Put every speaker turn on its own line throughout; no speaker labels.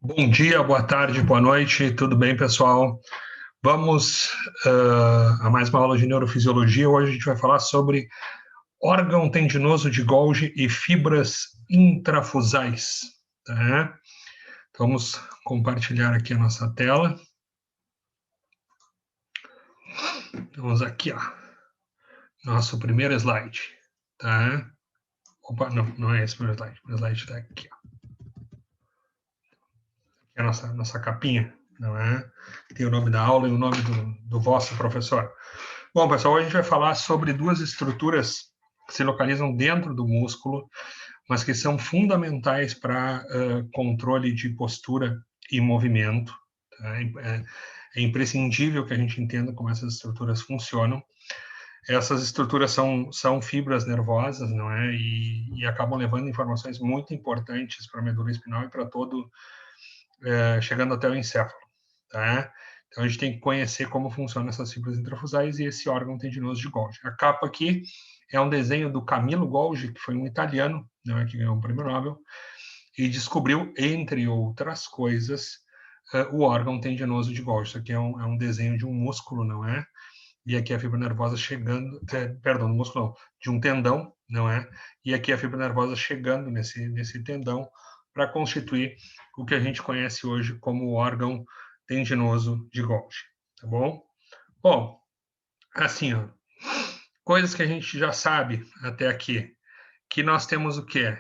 Bom dia, boa tarde, boa noite, tudo bem, pessoal? Vamos a mais uma aula de neurofisiologia. Hoje a gente vai falar sobre órgão tendinoso de Golgi e fibras intrafusais. Tá? Então, vamos compartilhar aqui a nossa tela. Vamos aqui, ó, nosso primeiro slide. Tá? Opa, não é esse o primeiro slide. O primeiro slide está aqui, ó. Aqui é a nossa capinha, não é? Tem o nome da aula e o nome do vosso professor. Bom, pessoal, hoje a gente vai falar sobre duas estruturas que se localizam dentro do músculo, mas que são fundamentais para controle de postura e movimento. Tá? É imprescindível que a gente entenda como essas estruturas funcionam. Essas estruturas são fibras nervosas, não é? E acabam levando informações muito importantes para a medula espinhal e para todo, chegando até o encéfalo. Tá? Então, a gente tem que conhecer como funcionam essas fibras intrafusais e esse órgão tendinoso de Golgi. A capa aqui é um desenho do Camillo Golgi, que foi um italiano, né, que ganhou um prêmio Nobel, e descobriu, entre outras coisas, o órgão tendinoso de Golgi. Isso aqui é um desenho de um músculo, não é? E aqui a fibra nervosa chegando, perdão, do músculo não, de um tendão, não é? E aqui a fibra nervosa chegando nesse tendão para constituir o que a gente conhece hoje como o órgão tendinoso de Golgi, tá bom? Bom, assim, ó, coisas que a gente já sabe até aqui, que nós temos o quê?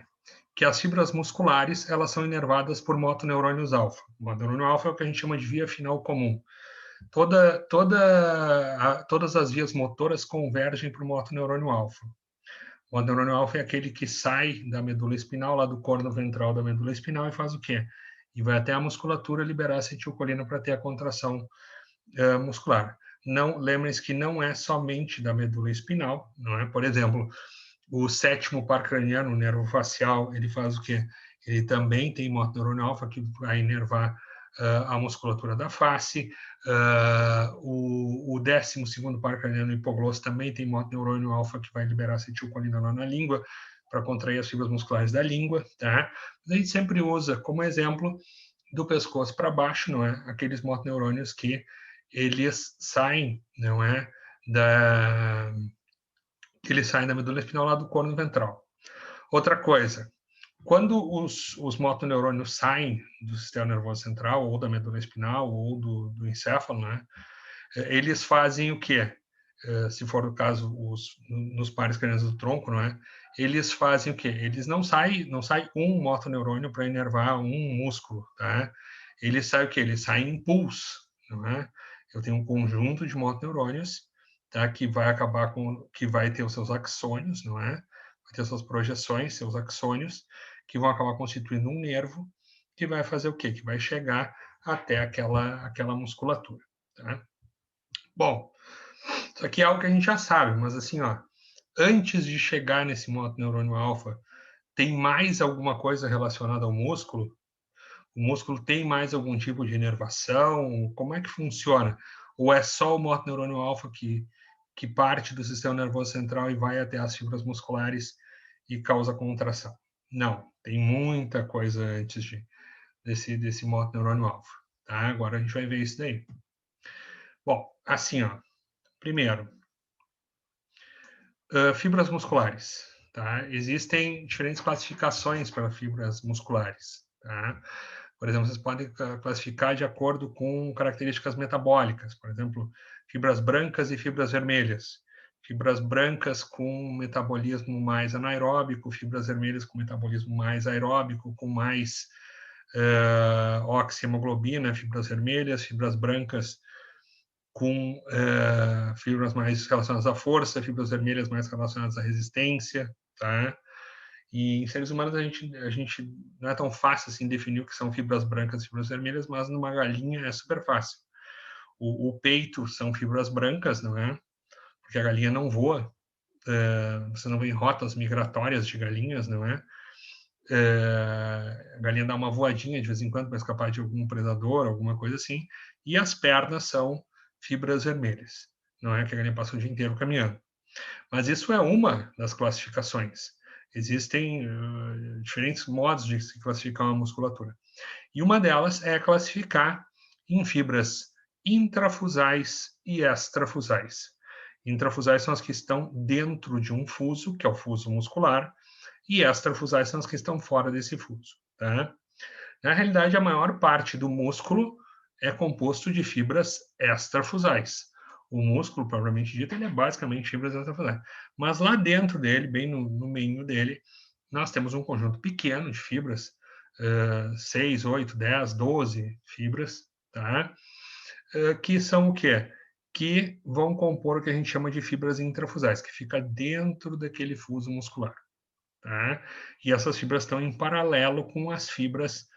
Que as fibras musculares, elas são inervadas por motoneurônios alfa. O motoneurônio alfa é o que a gente chama de via final comum. Todas as vias motoras convergem para o motoneurônio alfa. O motoneurônio alfa é aquele que sai da medula espinal, lá do corno ventral da medula espinal, e faz o quê? E vai até a musculatura liberar acetilcolina para ter a contração muscular. Não, lembrem-se que não é somente da medula espinal, não é? Por exemplo, o sétimo par craniano, o nervo facial, ele faz o quê? Ele também tem motoneurônio alfa que vai inervar a musculatura da face. O 12º par craniano hipoglosso também tem motoneurônio alfa que vai liberar acetilcolina lá na língua para contrair as fibras musculares da língua, tá? Mas a gente sempre usa como exemplo do pescoço para baixo, não é? Aqueles motoneurônios que eles saem, não é? Que eles saem da medula espinal lá do corno ventral. Outra coisa, quando os motoneurônios saem do sistema nervoso central, ou da medula espinal, ou do encéfalo, né? Eles fazem o quê? Se for o caso, nos pares cranianos do tronco, não é? Eles fazem o quê? Eles não sai um motoneurônio para inervar um músculo, tá? Eles saem o quê? Eles saem em impulso, não é? Eu tenho um conjunto de motoneurônios, tá? Que vai ter os seus axônios, não é? Vai ter suas projeções, seus axônios, que vão acabar constituindo um nervo que vai fazer o quê? Que vai chegar até aquela musculatura, tá? Bom, isso aqui é algo que a gente já sabe, mas assim, ó, antes de chegar nesse motoneurônio alfa, tem mais alguma coisa relacionada ao músculo? O músculo tem mais algum tipo de inervação? Como é que funciona? Ou é só o motoneurônio alfa que parte do sistema nervoso central e vai até as fibras musculares e causa contração? Não, tem muita coisa antes desse motoneurônio alfa. Tá? Agora a gente vai ver isso daí. Bom, assim, ó, primeiro, fibras musculares. Tá? Existem diferentes classificações para fibras musculares. Tá? Por exemplo, vocês podem classificar de acordo com características metabólicas. Por exemplo, fibras brancas e fibras vermelhas. Fibras brancas com metabolismo mais anaeróbico, fibras vermelhas com metabolismo mais aeróbico, com mais oxihemoglobina, fibras vermelhas, fibras brancas com fibras mais relacionadas à força, fibras vermelhas mais relacionadas à resistência, tá? E em seres humanos a gente não é tão fácil assim definir o que são fibras brancas e fibras vermelhas, mas numa galinha é super fácil. O peito são fibras brancas, não é? Porque a galinha não voa, você não vê em rotas migratórias de galinhas, não é? A galinha dá uma voadinha de vez em quando para escapar de algum predador, alguma coisa assim. E as pernas são fibras vermelhas, não é que a galinha passa o dia inteiro caminhando. Mas isso é uma das classificações. Existem diferentes modos de se classificar uma musculatura. E uma delas é classificar em fibras intrafusais e extrafusais. Intrafusais são as que estão dentro de um fuso, que é o fuso muscular, e extrafusais são as que estão fora desse fuso. Tá? Na realidade, a maior parte do músculo é composto de fibras extrafusais. O músculo, propriamente dito, ele é basicamente fibras extrafusais. Mas lá dentro dele, bem no meio dele, nós temos um conjunto pequeno de fibras, 6, 8, 10, 12 fibras, tá? Que são o quê? Que vão compor o que a gente chama de fibras intrafusais, que fica dentro daquele fuso muscular. Tá? E essas fibras estão em paralelo com as fibras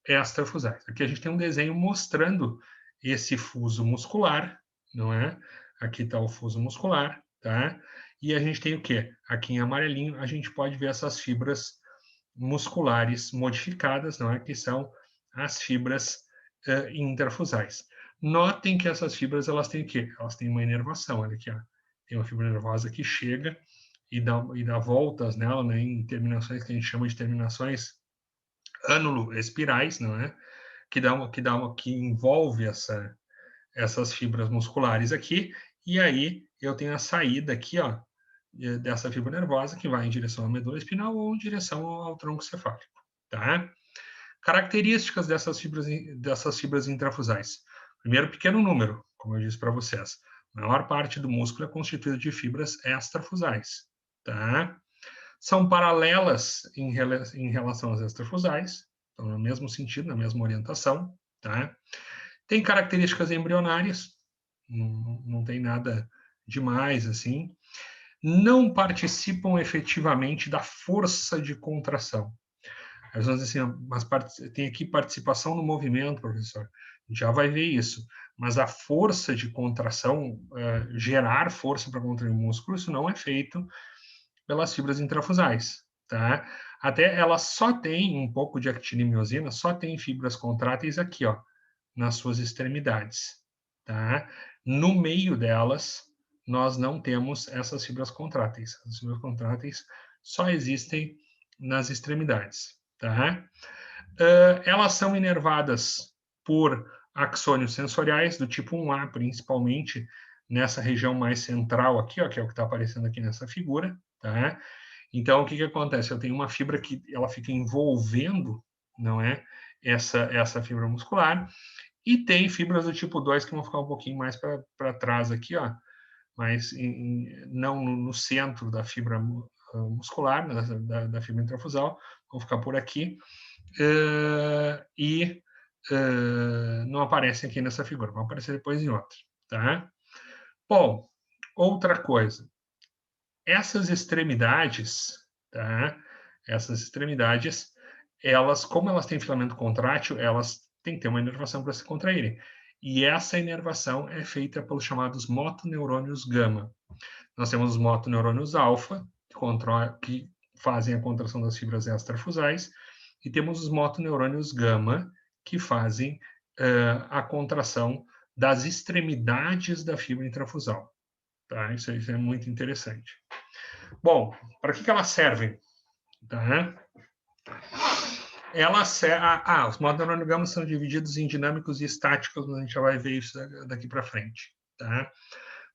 extrafusais. Aqui a gente tem um desenho mostrando esse fuso muscular, não é? Aqui está o fuso muscular, tá? E a gente tem o quê? Aqui em amarelinho a gente pode ver essas fibras musculares modificadas, não é? Que são as fibras intrafusais. Notem que essas fibras elas têm o quê? Elas têm uma inervação. Olha aqui, ó. Tem uma fibra nervosa que chega e dá voltas nela, né? Em terminações que a gente chama de terminações ânulo-espirais, não é? Que envolve essas fibras musculares aqui, e aí eu tenho a saída aqui, ó, dessa fibra nervosa que vai em direção à medula espinal ou em direção ao tronco cefálico, tá? Características dessas fibras intrafusais. Primeiro, pequeno número, como eu disse para vocês. A maior parte do músculo é constituída de fibras extrafusais, tá? São paralelas em relação às extrafusais, estão no mesmo sentido, na mesma orientação, tá? Tem características embrionárias, não tem nada demais assim. Não participam efetivamente da força de contração. Às vezes assim, mas tem aqui participação no movimento, professor. Já vai ver isso. Mas a força de contração, gerar força para contrair o músculo, isso não é feito pelas fibras intrafusais, tá? Até ela só tem um pouco de actina e miosina, só tem fibras contráteis aqui, ó, nas suas extremidades, tá? No meio delas, nós não temos essas fibras contráteis. As fibras contráteis só existem nas extremidades, tá? Elas são inervadas por axônios sensoriais do tipo 1A, principalmente nessa região mais central aqui, ó, que é o que está aparecendo aqui nessa figura, tá? Então, o que acontece? Eu tenho uma fibra que ela fica envolvendo, não é? Essa fibra muscular, e tem fibras do tipo 2 que vão ficar um pouquinho mais para trás aqui, ó, mas não no centro da fibra muscular, né, da fibra intrafusal, vão ficar por aqui, e não aparecem aqui nessa figura, vão aparecer depois em outra, tá? Bom, outra coisa, essas extremidades, tá? Essas extremidades, elas, como elas têm filamento contrátil, elas têm que ter uma inervação para se contraírem. E essa inervação é feita pelos chamados motoneurônios gama. Nós temos os motoneurônios alfa, que fazem a contração das fibras extrafusais, e temos os motoneurônios gama, que fazem a contração das extremidades da fibra intrafusal. Tá? Isso é muito interessante. Bom, para que elas servem? Tá? Os motoneurônios gama são divididos em dinâmicos e estáticos, mas a gente já vai ver isso daqui para frente. Tá?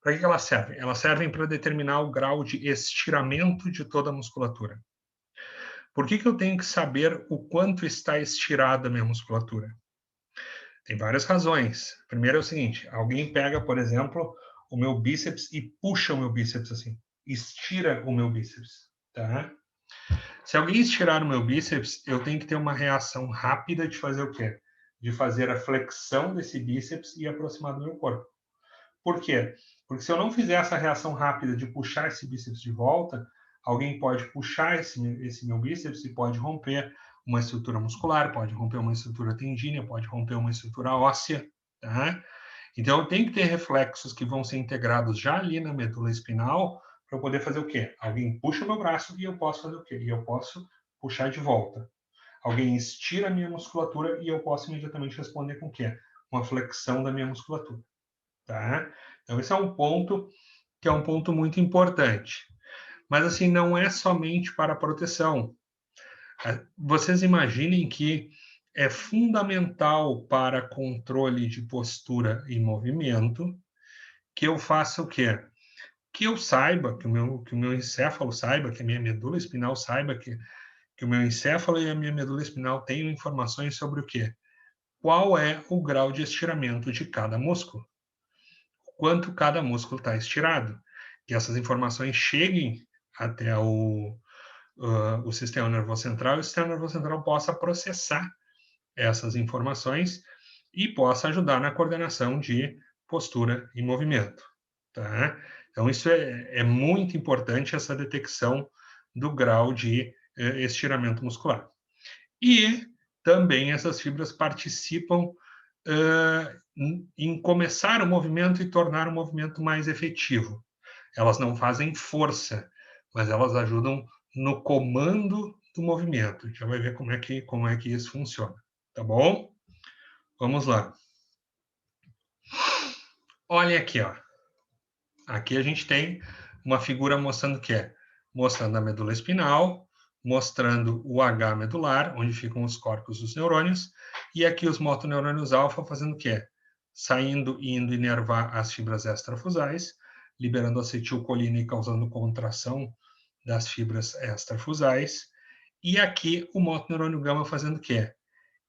Para que elas servem? Elas servem para determinar o grau de estiramento de toda a musculatura. Por que eu tenho que saber o quanto está estirada a minha musculatura? Tem várias razões. Primeiro é o seguinte, alguém pega, por exemplo, o meu bíceps e puxa o meu bíceps assim, estira o meu bíceps, tá? Se alguém estirar o meu bíceps, eu tenho que ter uma reação rápida de fazer o quê? De fazer a flexão desse bíceps e aproximar do meu corpo. Por quê? Porque se eu não fizer essa reação rápida de puxar esse bíceps de volta, alguém pode puxar esse meu bíceps e pode romper uma estrutura muscular, pode romper uma estrutura tendínea, pode romper uma estrutura óssea, tá? Então, eu tenho que ter reflexos que vão ser integrados já ali na medula espinal para eu poder fazer o quê? Alguém puxa o meu braço e eu posso fazer o quê? E eu posso puxar de volta. Alguém estira a minha musculatura e eu posso imediatamente responder com o quê? Uma flexão da minha musculatura. Tá? Então, esse é um ponto que é um ponto muito importante. Mas, assim, não é somente para proteção. Vocês imaginem que é fundamental para controle de postura e movimento que eu faça o quê? Que eu saiba, que o meu encéfalo saiba, que a minha medula espinal saiba que o meu encéfalo e a minha medula espinal tenham informações sobre o quê? Qual é o grau de estiramento de cada músculo? Quanto cada músculo está estirado? Que essas informações cheguem até o sistema nervoso central e o sistema nervoso central possa processar essas informações e possa ajudar na coordenação de postura e movimento. Tá? Então, isso é muito importante, essa detecção do grau de estiramento muscular. E também essas fibras participam em começar o movimento e tornar o movimento mais efetivo. Elas não fazem força, mas elas ajudam no comando do movimento. A gente já vai ver como é que isso funciona. Tá bom? Vamos lá. Olha aqui, ó. Aqui a gente tem uma figura mostrando o que é? Mostrando a medula espinal, mostrando o H medular, onde ficam os corpos dos neurônios, e aqui os motoneurônios alfa fazendo o quê? Saindo e indo inervar as fibras extrafusais, liberando acetilcolina e causando contração das fibras extrafusais. E aqui o motoneurônio gama fazendo o quê?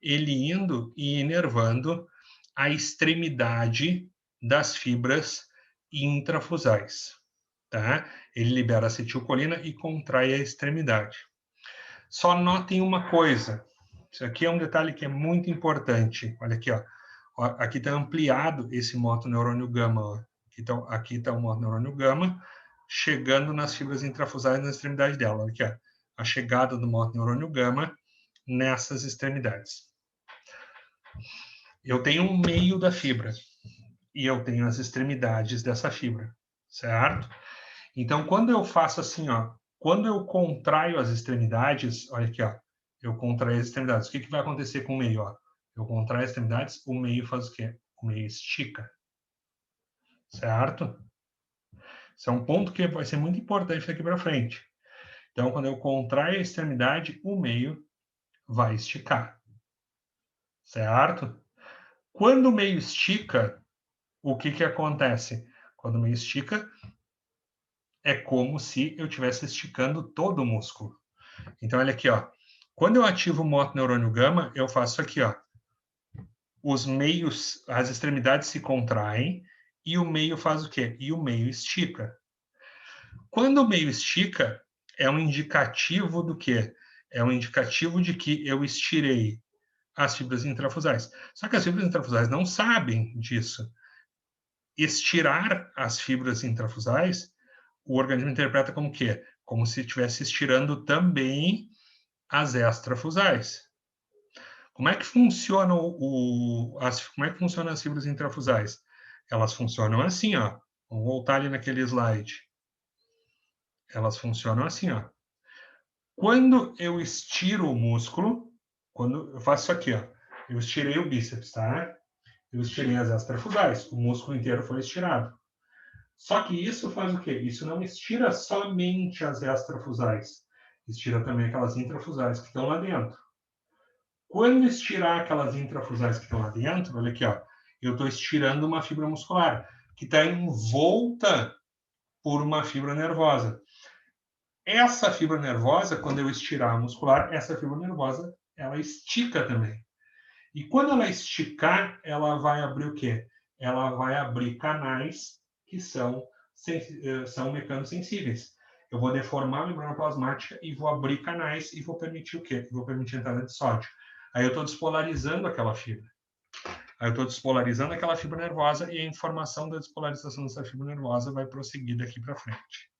Ele indo e inervando a extremidade das fibras intrafusais, tá? Ele libera acetilcolina e contrai a extremidade. Só notem uma coisa, isso aqui é um detalhe que é muito importante. Olha aqui, ó. Aqui está ampliado esse motoneurônio gama. Ó. Aqui está o motoneurônio gama chegando nas fibras intrafusais na extremidade dela. Olha aqui, ó. A chegada do motoneurônio gama nessas extremidades. Eu tenho um meio da fibra e eu tenho as extremidades dessa fibra, certo? Então, quando eu faço assim, ó, quando eu contraio as extremidades, olha aqui, ó, eu contraio as extremidades. O que vai acontecer com o meio? Ó? Eu contraio as extremidades, o meio faz o quê? O meio estica, certo? Esse é um ponto que vai ser muito importante daqui para frente. Então, quando eu contraio a extremidade, o meio vai esticar, certo? Quando o meio estica, o que acontece? Quando o meio estica, é como se eu estivesse esticando todo o músculo. Então, olha aqui, ó. Quando eu ativo o motoneurônio gama, eu faço aqui, ó. Os meios, as extremidades se contraem e o meio faz o quê? E o meio estica. Quando o meio estica, é um indicativo do quê? É um indicativo de que eu estirei as fibras intrafusais. Só que as fibras intrafusais não sabem disso. Estirar as fibras intrafusais, o organismo interpreta como quê? Como se estivesse estirando também as extrafusais. Como é que funciona como é que funcionam as fibras intrafusais? Elas funcionam assim, ó. Vamos voltar ali naquele slide. Elas funcionam assim, ó. Quando eu estiro o músculo, quando eu faço isso aqui, ó, eu estirei o bíceps, tá? Eu estirei as extrafusais, o músculo inteiro foi estirado. Só que isso faz o quê? Isso não estira somente as extrafusais, estira também aquelas intrafusais que estão lá dentro. Quando estirar aquelas intrafusais que estão lá dentro, olha aqui, ó, eu estou estirando uma fibra muscular que está envolta por uma fibra nervosa. Essa fibra nervosa, quando eu estirar a muscular, essa fibra nervosa, ela estica também. E quando ela esticar, ela vai abrir o quê? Ela vai abrir canais que são mecanosensíveis. Eu vou deformar a membrana plasmática e vou abrir canais e vou permitir o quê? Vou permitir a entrada de sódio. Aí eu estou despolarizando aquela fibra. Aí eu estou despolarizando aquela fibra nervosa e a informação da despolarização dessa fibra nervosa vai prosseguir daqui para frente.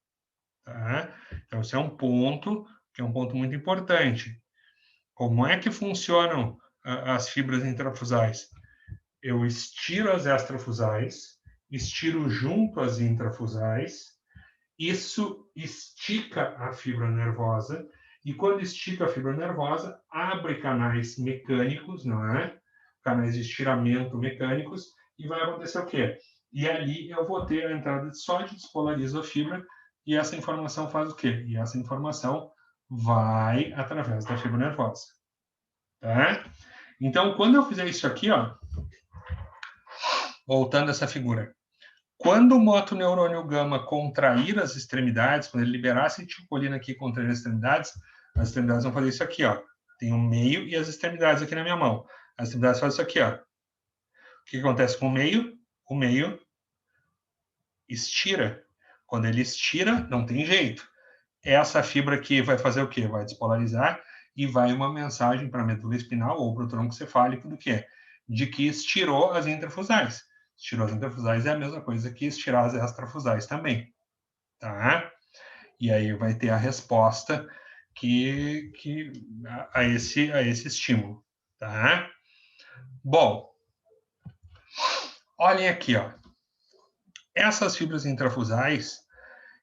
Tá? Então, esse é um ponto que é um ponto muito importante. Como é que funcionam as fibras intrafusais? Eu estiro as extrafusais, estiro junto as intrafusais, isso estica a fibra nervosa, e quando estica a fibra nervosa, abre canais mecânicos, não é? Canais de estiramento mecânicos, e vai acontecer o quê? E ali eu vou ter a entrada de sódio, despolarizo a fibra, e essa informação faz o quê? E essa informação vai através da fibra nervosa. Tá? Então, quando eu fizer isso aqui, ó, voltando a essa figura, quando o motoneurônio gama contrair as extremidades, quando ele liberar a acetilcolina aqui e contrair as extremidades vão fazer isso aqui, ó. Tem o meio e as extremidades aqui na minha mão. As extremidades fazem isso aqui, ó. O que acontece com o meio? O meio estira. Quando ele estira, não tem jeito. Essa fibra aqui vai fazer o quê? Vai despolarizar e vai uma mensagem para a medula espinal ou para o tronco cefálico do quê? De que estirou as intrafusais. Estirou as intrafusais é a mesma coisa que estirar as extrafusais também, tá? E aí vai ter a resposta a esse estímulo, tá? Bom, olhem aqui, ó. Essas fibras intrafusais,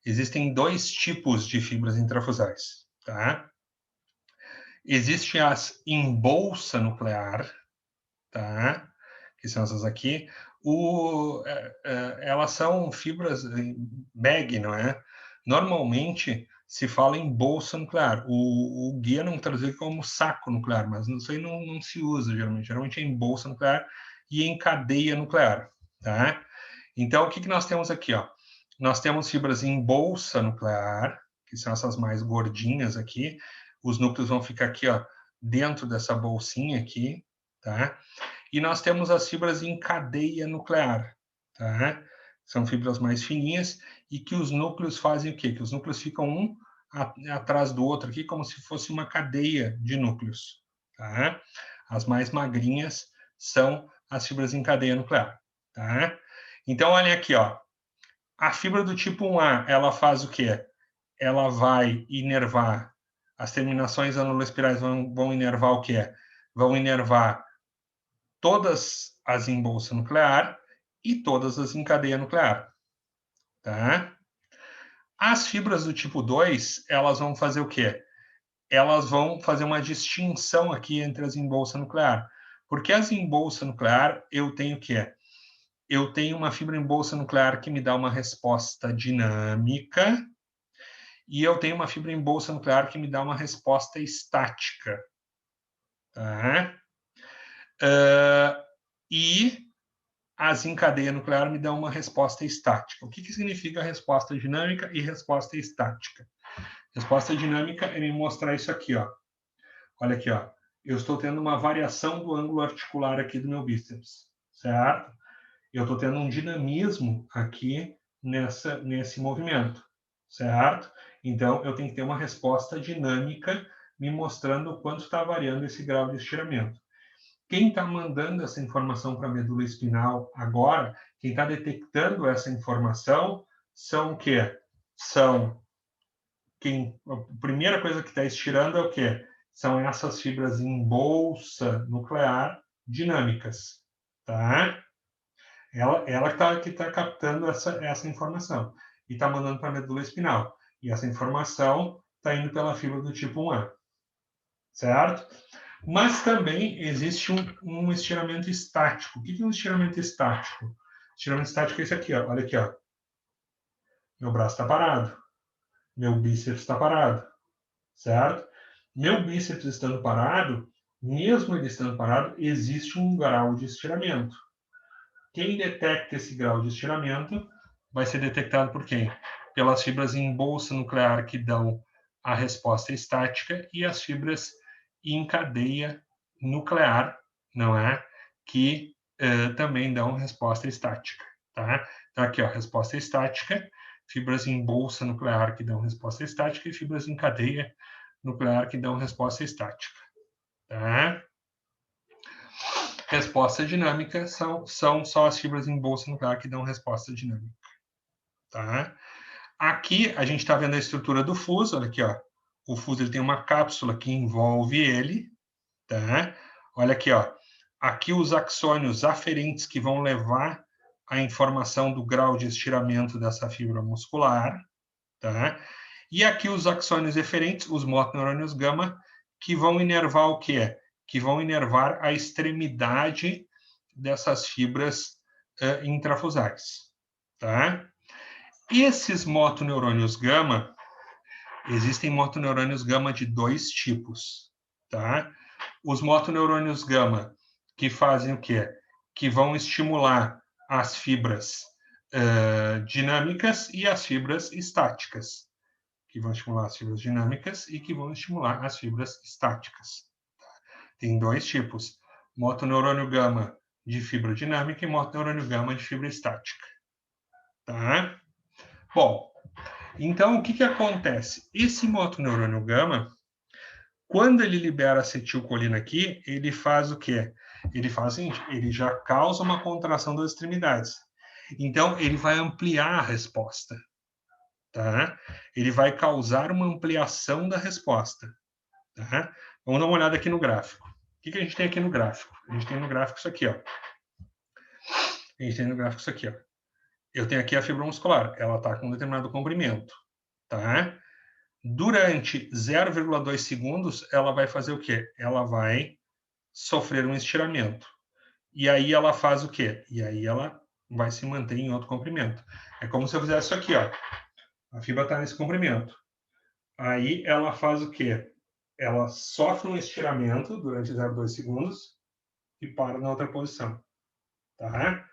existem dois tipos de fibras intrafusais, tá? Existem as em bolsa nuclear, tá? Que são essas aqui. Elas são fibras MEG, não é? Normalmente se fala em bolsa nuclear. O guia não traduz como saco nuclear, mas isso aí não se usa geralmente. Geralmente é em bolsa nuclear e em cadeia nuclear, tá? Então, o que nós temos aqui, ó? Nós temos fibras em bolsa nuclear, que são essas mais gordinhas aqui. Os núcleos vão ficar aqui, ó, dentro dessa bolsinha aqui, tá? E nós temos as fibras em cadeia nuclear, tá? São fibras mais fininhas e que os núcleos fazem o quê? Que os núcleos ficam um atrás do outro aqui, como se fosse uma cadeia de núcleos, tá? As mais magrinhas são as fibras em cadeia nuclear, tá? Então, olhem aqui, ó. A fibra do tipo 1A, ela faz o quê? Ela vai inervar, as terminações anuloespirais vão inervar o quê? Vão inervar todas as em bolsa nuclear e todas as em cadeia nuclear, tá? As fibras do tipo 2, elas vão fazer o quê? Elas vão fazer uma distinção aqui entre as em bolsa nuclear. Porque as em bolsa nuclear, eu tenho o quê? Eu tenho uma fibra em bolsa nuclear que me dá uma resposta dinâmica e eu tenho uma fibra em bolsa nuclear que me dá uma resposta estática. Tá? E as em cadeia nuclear me dão uma resposta estática. O que significa resposta dinâmica e resposta estática? Resposta dinâmica é me mostrar isso aqui, ó. Olha aqui, ó. Eu estou tendo uma variação do ângulo articular aqui do meu bíceps, certo? Eu estou tendo um dinamismo aqui nesse movimento, certo? Então, eu tenho que ter uma resposta dinâmica me mostrando o quanto está variando esse grau de estiramento. Quem está mandando essa informação para a medula espinal agora, quem está detectando essa informação, são o quê? A primeira coisa que está estirando é o quê? São essas fibras em bolsa nuclear dinâmicas, tá? Ela que está captando essa informação e está mandando para a medula espinal. E essa informação está indo pela fibra do tipo 1A, certo? Mas também existe um estiramento estático. O que é um estiramento estático? Estiramento estático é esse aqui, ó. Olha aqui, ó. Meu braço está parado. Meu bíceps está parado, certo? Meu bíceps estando parado, mesmo ele estando parado, existe um grau de estiramento. Quem detecta esse grau de estiramento vai ser detectado por quem? Pelas fibras em bolsa nuclear que dão a resposta estática e as fibras em cadeia nuclear, não é? Que também dão resposta estática, tá? Então, aqui, ó, resposta estática, fibras em bolsa nuclear que dão resposta estática e fibras em cadeia nuclear que dão resposta estática, tá? Resposta dinâmica são só as fibras em bolsa nuclear que dão resposta dinâmica, tá? Aqui a gente está vendo a estrutura do fuso, olha aqui, ó. O fuso ele tem uma cápsula que envolve ele, tá? Olha aqui, ó. Aqui os axônios aferentes que vão levar a informação do grau de estiramento dessa fibra muscular, tá? E aqui os axônios eferentes, os motoneurônios gama, que vão inervar o quê? Que vão inervar a extremidade dessas fibras intrafusais, tá? Esses motoneurônios gama, existem motoneurônios gama de dois tipos, tá? Os motoneurônios gama que fazem o quê? Que vão estimular as fibras dinâmicas e as fibras estáticas, que vão estimular as fibras dinâmicas e que vão estimular as fibras estáticas. Tem dois tipos, motoneurônio gama de fibra dinâmica e motoneurônio gama de fibra estática. Tá? Bom, então o que acontece? Esse motoneurônio gama, quando ele libera acetilcolina aqui, ele faz o quê? Ele faz o seguinte, ele já causa uma contração das extremidades. Então, ele vai ampliar a resposta. Tá? Ele vai causar uma ampliação da resposta. Tá? Vamos dar uma olhada aqui no gráfico. O que a gente tem aqui no gráfico? A gente tem no gráfico isso aqui, ó. A gente tem no gráfico isso aqui, ó. Eu tenho aqui a fibra muscular, ela está com um determinado comprimento, tá? Durante 0,2 segundos, ela vai fazer o quê? Ela vai sofrer um estiramento. E aí ela faz o quê? E aí ela vai se manter em outro comprimento. É como se eu fizesse isso aqui, ó. A fibra está nesse comprimento. Aí ela faz o quê? Ela sofre um estiramento durante 0,2 segundos e para na outra posição. Tá?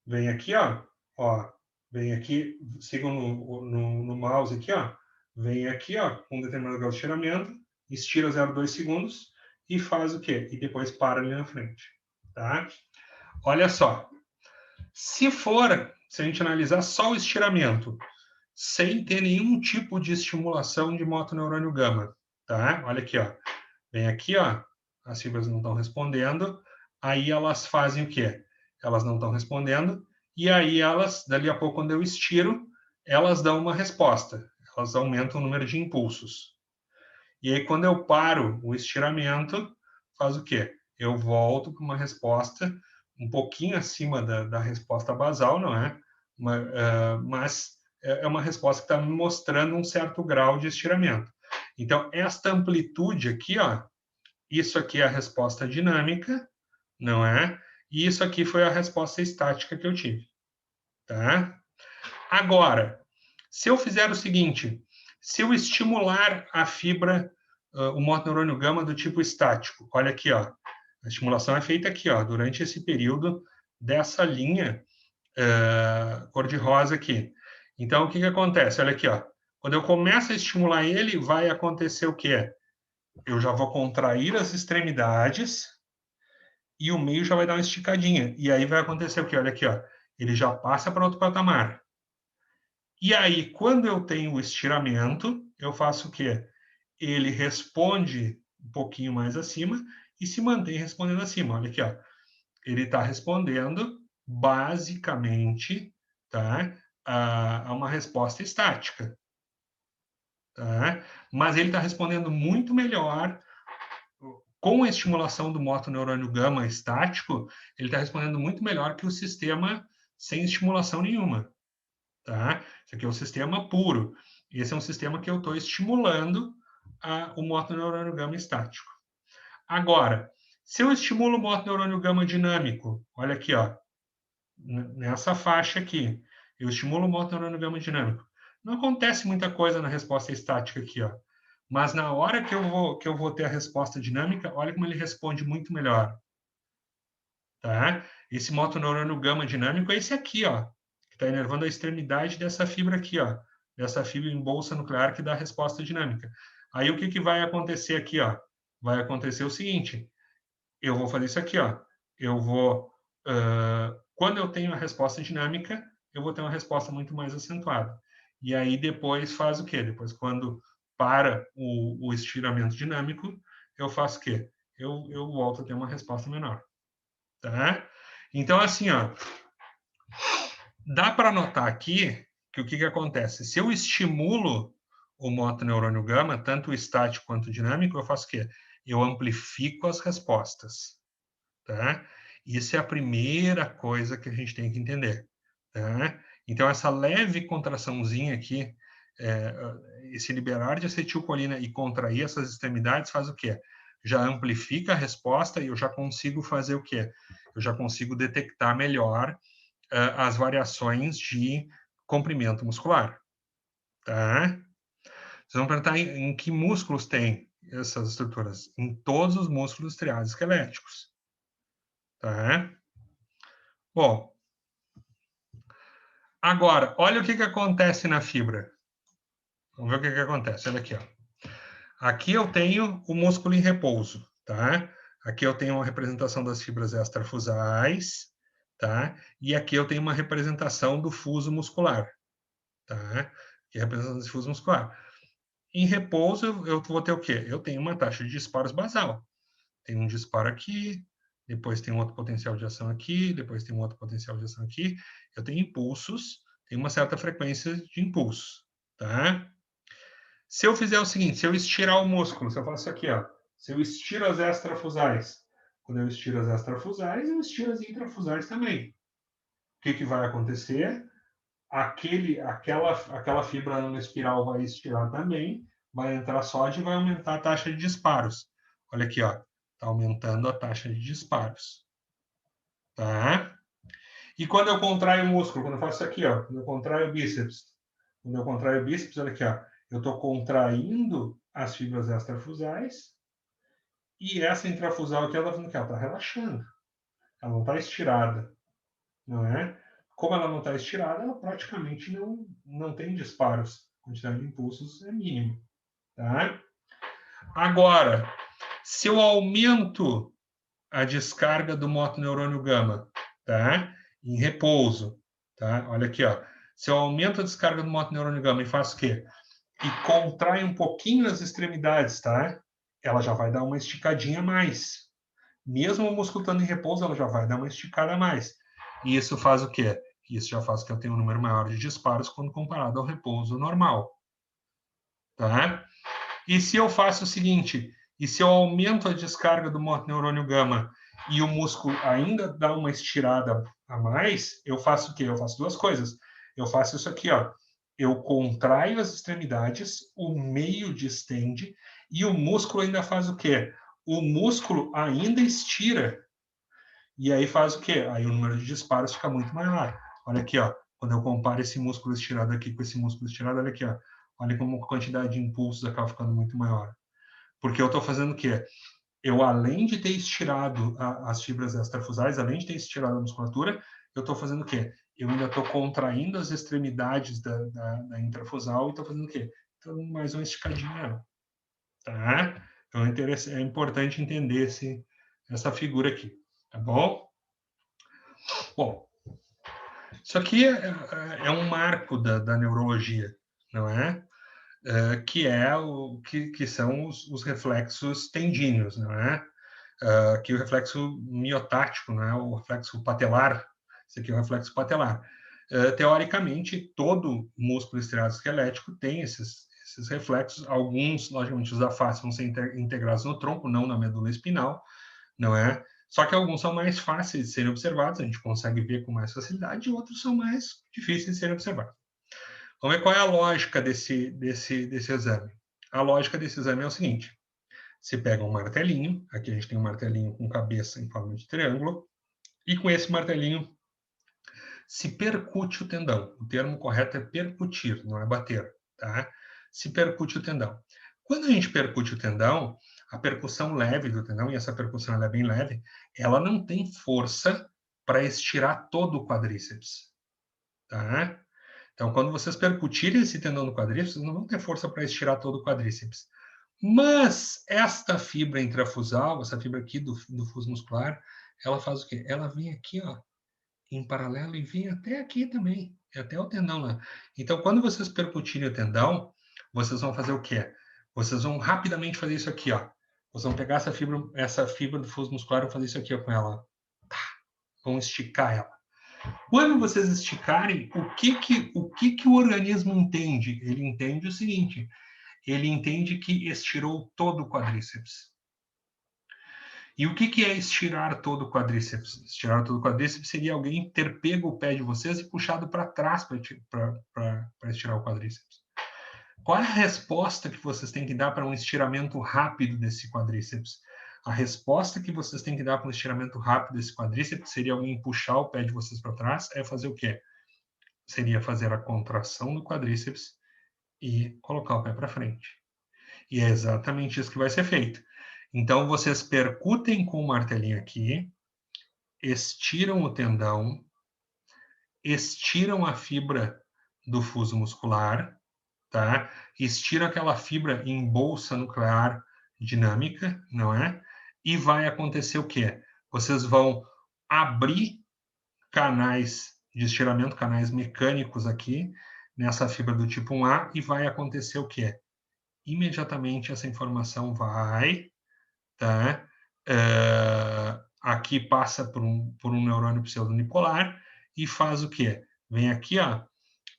Vem aqui, ó. Vem aqui, sigam no mouse aqui, ó. Vem aqui, ó, com um determinado grau de estiramento, estira 0,2 segundos e faz o quê? E depois para ali na frente. Tá? Olha só. Se a gente analisar só o estiramento, sem ter nenhum tipo de estimulação de motoneurônio gama, tá? Olha aqui, ó. Vem aqui, ó. As fibras não estão respondendo. Aí elas fazem o quê? Elas não estão respondendo. E aí elas, dali a pouco, quando eu estiro, elas dão uma resposta. Elas aumentam o número de impulsos. E aí, quando eu paro o estiramento, faz o quê? Eu volto para uma resposta um pouquinho acima da resposta basal, não é? Mas é uma resposta que está me mostrando um certo grau de estiramento. Então, esta amplitude aqui, ó, isso aqui é a resposta dinâmica, não é? E isso aqui foi a resposta estática que eu tive, tá? Agora, se eu fizer o seguinte, se eu estimular a fibra, o motoneurônio gama do tipo estático, olha aqui, ó, a estimulação é feita aqui, ó, durante esse período dessa linha cor-de-rosa aqui. Então, o que acontece? Olha aqui, ó, quando eu começo a estimular ele, vai acontecer o quê? Eu já vou contrair as extremidades e o meio já vai dar uma esticadinha. E aí vai acontecer o quê? Olha aqui, ó, ele já passa para outro patamar. E aí, quando eu tenho o estiramento, eu faço o quê? Ele responde um pouquinho mais acima e se mantém respondendo acima. Olha aqui, ó. Ele está respondendo basicamente, tá, a uma resposta estática. Tá? Mas ele está respondendo muito melhor com a estimulação do motoneurônio gama estático, ele está respondendo muito melhor que o sistema sem estimulação nenhuma. Tá? Isso aqui é um sistema puro. Esse é um sistema que eu estou estimulando o motoneurônio gama estático. Agora, se eu estimulo o motoneurônio gama dinâmico, olha aqui, ó, nessa faixa aqui, eu estimulo o motoneurônio gama dinâmico. Não acontece muita coisa na resposta estática aqui, ó. Mas na hora que eu vou ter a resposta dinâmica, olha como ele responde muito melhor. Tá? Esse motoneurônio gama dinâmico é esse aqui, ó, que está inervando a extremidade dessa fibra aqui, ó, dessa fibra em bolsa nuclear que dá a resposta dinâmica. Aí o que vai acontecer aqui, ó? Vai acontecer o seguinte: eu vou fazer isso aqui, ó. Eu vou, quando eu tenho a resposta dinâmica, eu vou ter uma resposta muito mais acentuada. E aí depois faz o quê? Depois, quando para o estiramento dinâmico, eu faço o quê? Eu volto a ter uma resposta menor. Tá? Então, assim, ó, dá para notar aqui que o que acontece? Se eu estimulo o motoneurônio gama, tanto o estático quanto o dinâmico, eu faço o quê? Eu amplifico as respostas. Tá? Isso é a primeira coisa que a gente tem que entender. Tá? Então, essa leve contraçãozinha aqui, esse liberar de acetilcolina e contrair essas extremidades faz o quê? Já amplifica a resposta e eu já consigo fazer o quê? Eu já consigo detectar melhor as variações de comprimento muscular. Tá? Vocês vão perguntar em que músculos tem essas estruturas? Em todos os músculos estriados esqueléticos. Tá? Bom, agora, olha o que acontece na fibra. Vamos ver o que acontece. Olha aqui, ó. Aqui eu tenho o músculo em repouso, tá? Aqui eu tenho uma representação das fibras extrafusais, tá? E aqui eu tenho uma representação do fuso muscular, tá? Que é a representação desse fuso muscular. Em repouso, eu vou ter o quê? Eu tenho uma taxa de disparos basal. Tem um disparo aqui, depois tem um outro potencial de ação aqui, depois tem um outro potencial de ação aqui. Eu tenho impulsos, tem uma certa frequência de impulsos, tá? Se eu fizer o seguinte, se eu estirar o músculo, se eu faço isso aqui, ó, se eu estiro as extrafusais, quando eu estiro as extrafusais, eu estiro as intrafusais também. O que vai acontecer? Aquela fibra numa espiral vai estirar também, vai entrar sódio e vai aumentar a taxa de disparos. Olha aqui, ó, está aumentando a taxa de disparos. Tá? E quando eu contraio o músculo, quando eu faço isso aqui, ó, quando eu contraio o bíceps, olha aqui, ó, eu estou contraindo as fibras extrafusais e essa intrafusal aqui, ela está relaxando. Ela não está estirada, não é? Como ela não está estirada, ela praticamente não tem disparos. A quantidade de impulsos é mínima. Tá? Agora, se eu aumento a descarga do motoneurônio gama, tá? Em repouso, tá? Olha aqui, ó. Se eu aumento a descarga do motoneurônio gama e faço o quê? E contrai um pouquinho as extremidades, tá? Ela já vai dar uma esticadinha a mais. Mesmo o músculo estando em repouso, ela já vai dar uma esticada a mais. E isso faz o quê? Isso já faz que eu tenha um número maior de disparos quando comparado ao repouso normal. Tá? E se eu faço o seguinte, e se eu aumento a descarga do motoneurônio gama e o músculo ainda dá uma estirada a mais, eu faço o quê? Eu faço duas coisas. Eu faço isso aqui, ó. Eu contraio as extremidades, o meio distende e o músculo ainda faz o quê? O músculo ainda estira. E aí faz o quê? Aí o número de disparos fica muito maior. Olha aqui, ó. Quando eu comparo esse músculo estirado aqui com esse músculo estirado, olha aqui, ó. Olha como a quantidade de impulsos acaba ficando muito maior. Porque eu estou fazendo o quê? Eu, além de ter estirado as fibras extrafusais, além de ter estirado a musculatura, eu estou fazendo o quê? Eu ainda estou contraindo as extremidades da intrafusal e estou fazendo o quê? Então, mais uma esticadinha. Tá? Então, é importante entender essa figura aqui. Tá bom? Bom, isso aqui é um marco da neurologia, não é? Que são os reflexos tendíneos, não é? Aqui o reflexo miotático, não é? O reflexo patelar. Esse aqui é o reflexo patelar. Teoricamente, todo músculo estriado esquelético tem esses reflexos. Alguns, logicamente, os da face vão ser integrados no tronco, não na medula espinal, não é? Só que alguns são mais fáceis de serem observados, a gente consegue ver com mais facilidade, e outros são mais difíceis de serem observados. Vamos ver qual é a lógica desse exame. A lógica desse exame é o seguinte: você pega um martelinho, aqui a gente tem um martelinho com cabeça em forma de triângulo, e com esse martelinho se percute o tendão. O termo correto é percutir, não é bater, tá? Se percute o tendão. Quando a gente percute o tendão, a percussão leve do tendão, e essa percussão ela é bem leve, ela não tem força para estirar todo o quadríceps, tá? Então, quando vocês percutirem esse tendão no quadríceps, vocês não vão ter força para estirar todo o quadríceps. Mas esta fibra intrafusal, essa fibra aqui do fuso muscular, ela faz o quê? Ela vem aqui, ó, em paralelo e vem até aqui também, até o tendão lá. Então, quando vocês percutirem o tendão, vocês vão fazer o quê? Vocês vão rapidamente fazer isso aqui, ó. Vocês vão pegar essa fibra do fuso muscular e fazer isso aqui ó, com ela. Tá. Vão esticar ela. Quando vocês esticarem, o que o organismo entende? Ele entende o seguinte: ele entende que estirou todo o quadríceps. E o que é estirar todo o quadríceps? Estirar todo o quadríceps seria alguém ter pego o pé de vocês e puxado para trás para estirar o quadríceps. Qual é a resposta que vocês têm que dar para um estiramento rápido desse quadríceps? A resposta que vocês têm que dar para um estiramento rápido desse quadríceps seria alguém puxar o pé de vocês para trás, é fazer o quê? seria fazer a contração do quadríceps e colocar o pé para frente. E é exatamente isso que vai ser feito. Então, vocês percutem com o martelinho aqui, estiram o tendão, estiram a fibra do fuso muscular, tá? Estiram aquela fibra em bolsa nuclear dinâmica, não é? E vai acontecer o quê? Vocês vão abrir canais de estiramento, canais mecânicos aqui, nessa fibra do tipo 1A, e vai acontecer o quê? Imediatamente essa informação vai, tá? Aqui passa por um neurônio pseudonipolar e faz o quê? Vem aqui, ó,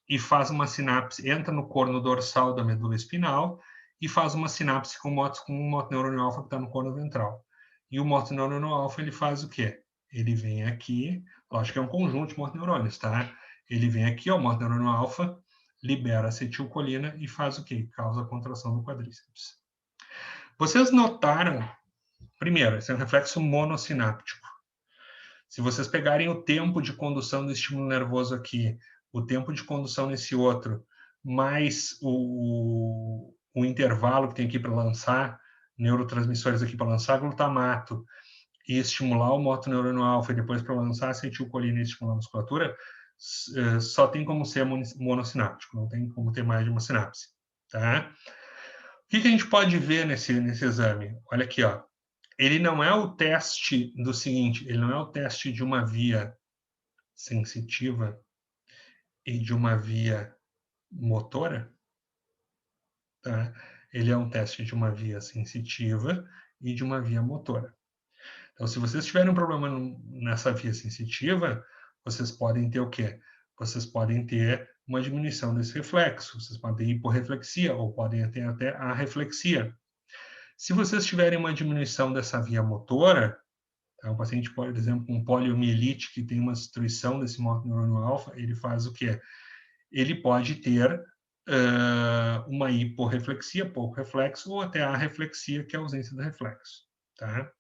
e faz uma sinapse, entra no corno dorsal da medula espinal e faz uma sinapse com um motoneurônio alfa que está no corno ventral. E o motoneurônio alfa, ele faz o quê? Ele vem aqui, lógico que é um conjunto de motoneurônios, tá? Ele vem aqui, ó, o motoneurônio alfa, libera acetilcolina e faz o quê? Causa a contração do quadríceps. Vocês notaram, primeiro, esse é um reflexo monossináptico. Se vocês pegarem o tempo de condução do estímulo nervoso aqui, o tempo de condução nesse outro, mais o intervalo que tem aqui para lançar neurotransmissores aqui para lançar glutamato e estimular o motoneurônio alfa e depois para lançar acetilcolina e estimular a musculatura, só tem como ser monossináptico, não tem como ter mais de uma sinapse, tá? O que a gente pode ver nesse exame? Olha aqui, ó. Ele não é o teste do seguinte, ele não é o teste de uma via sensitiva e de uma via motora, tá? Ele é um teste de uma via sensitiva e de uma via motora. Então, se vocês tiverem um problema nessa via sensitiva, vocês podem ter o quê? Vocês podem ter uma diminuição desse reflexo, vocês podem ter hiporreflexia ou podem ter até arreflexia. Se vocês tiverem uma diminuição dessa via motora, tá? Um paciente, por exemplo, com poliomielite, que tem uma destruição desse motoneurônio alfa, ele faz o quê? Ele pode ter uma hiporreflexia, pouco reflexo, ou até a arreflexia, que é a ausência do reflexo. Tá?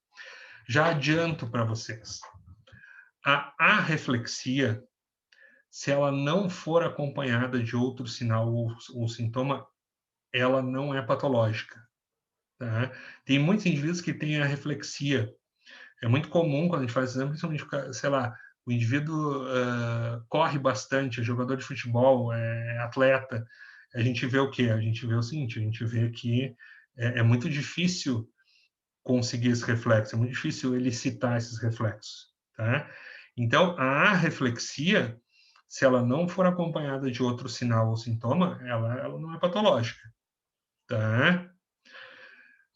Já adianto para vocês, a arreflexia, se ela não for acompanhada de outro sinal ou sintoma, ela não é patológica. Tá? Tem muitos indivíduos que têm a reflexia. É muito comum quando a gente faz exame, principalmente, sei lá, o indivíduo corre bastante, é jogador de futebol, é atleta. A gente vê o quê? A gente vê o seguinte, a gente vê que é muito difícil conseguir esse reflexo, é muito difícil elicitar esses reflexos. Tá? Então, a arreflexia, se ela não for acompanhada de outro sinal ou sintoma, ela não é patológica. Tá?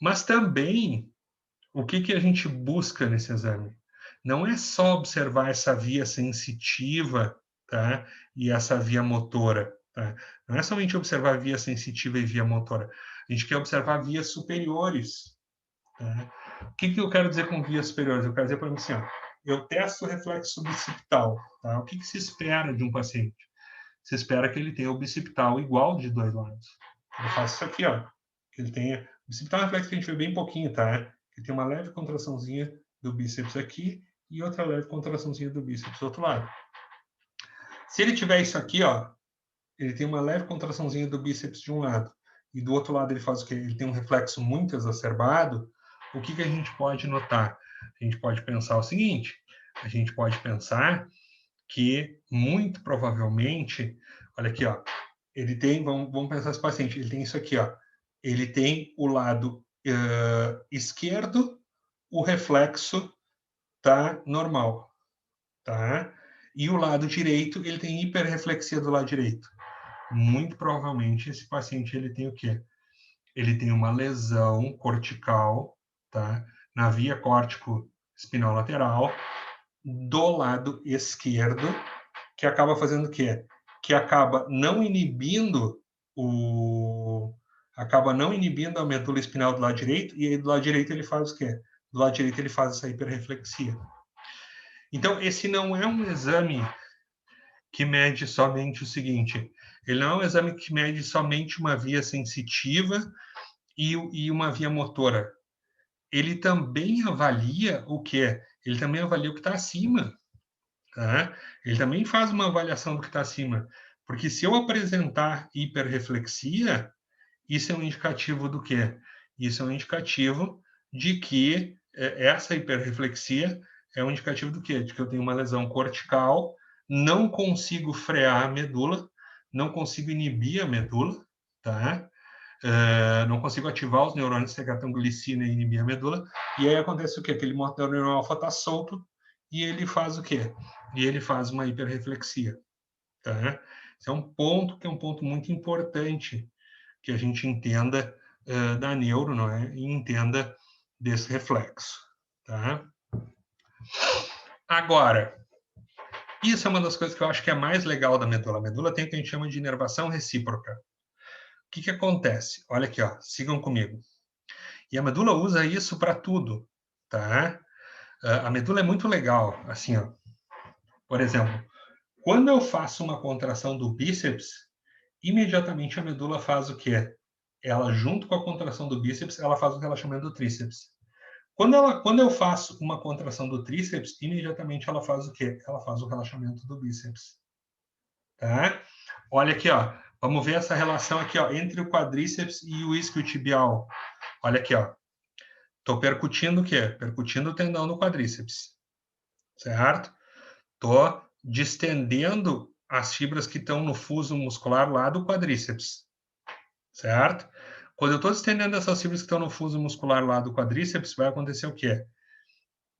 Mas também, o que a gente busca nesse exame? Não é só observar essa via sensitiva, tá? E essa via motora, tá? Não é somente observar via sensitiva e via motora. A gente quer observar vias superiores, tá? O que eu quero dizer com vias superiores? Eu quero dizer para mim assim, ó, eu testo o reflexo bicipital, tá? O que se espera de um paciente? Se espera que ele tenha o bicipital igual de dois lados. Eu faço isso aqui, ó, que ele tenha... O bicipital é um reflexo que a gente vê bem pouquinho, tá? Que tem uma leve contraçãozinha do bíceps aqui e outra leve contraçãozinha do bíceps do outro lado. Se ele tiver isso aqui, ó, ele tem uma leve contraçãozinha do bíceps de um lado e do outro lado ele faz o quê? Ele tem um reflexo muito exacerbado. O que a gente pode notar? A gente pode pensar o seguinte, a gente pode pensar que muito provavelmente, olha aqui, ó, ele tem, vamos pensar esse paciente, ele tem isso aqui, ó, ele tem o lado esquerdo, o reflexo tá normal, tá? E o lado direito, ele tem hiperreflexia do lado direito. Muito provavelmente esse paciente ele tem o quê? Ele tem uma lesão cortical, tá? Na via córtico-espinal lateral do lado esquerdo, que acaba fazendo o quê? Que acaba não inibindo a medula espinal do lado direito, e aí do lado direito ele faz o quê? Do lado direito ele faz essa hiperreflexia. Então, esse não é um exame que mede somente o seguinte, ele não é um exame que mede somente uma via sensitiva e uma via motora. Ele também avalia o quê? Ele também avalia o que está acima. tá? Ele também faz uma avaliação do que está acima. Porque se eu apresentar hiperreflexia, isso é um indicativo do quê? Isso é um indicativo de que essa hiperreflexia é um indicativo do quê? De que eu tenho uma lesão cortical, não consigo frear a medula, não consigo inibir a medula, tá? Não consigo ativar os neurônios que secretam glicina e inibir a medula, e aí acontece o quê? Aquele neurônio alfa está solto e ele faz o quê? E ele faz uma hiperreflexia, tá? Esse é um ponto que é um ponto muito importante que a gente entenda da neuro, não é? E entenda desse reflexo, tá? Agora, isso é uma das coisas que eu acho que é mais legal da medula. A medula tem o que a gente chama de inervação recíproca. O que acontece? Olha aqui, ó, sigam comigo. E a medula usa isso para tudo, tá? A medula é muito legal, assim, ó. Por exemplo, quando eu faço uma contração do bíceps, imediatamente a medula faz o quê? Ela, junto com a contração do bíceps, ela faz o relaxamento do tríceps. Quando eu faço uma contração do tríceps, imediatamente ela faz o quê? Ela faz o relaxamento do bíceps. Tá? Olha aqui, ó. Vamos ver essa relação aqui, ó, entre o quadríceps e o isquiotibial. Olha aqui, ó. Estou percutindo o quê? Percutindo o tendão do quadríceps. Certo? Estou distendendo as fibras que estão no fuso muscular lá do quadríceps. Certo? Quando eu estou estendendo essas fibras que estão no fuso muscular lá do quadríceps, vai acontecer o quê?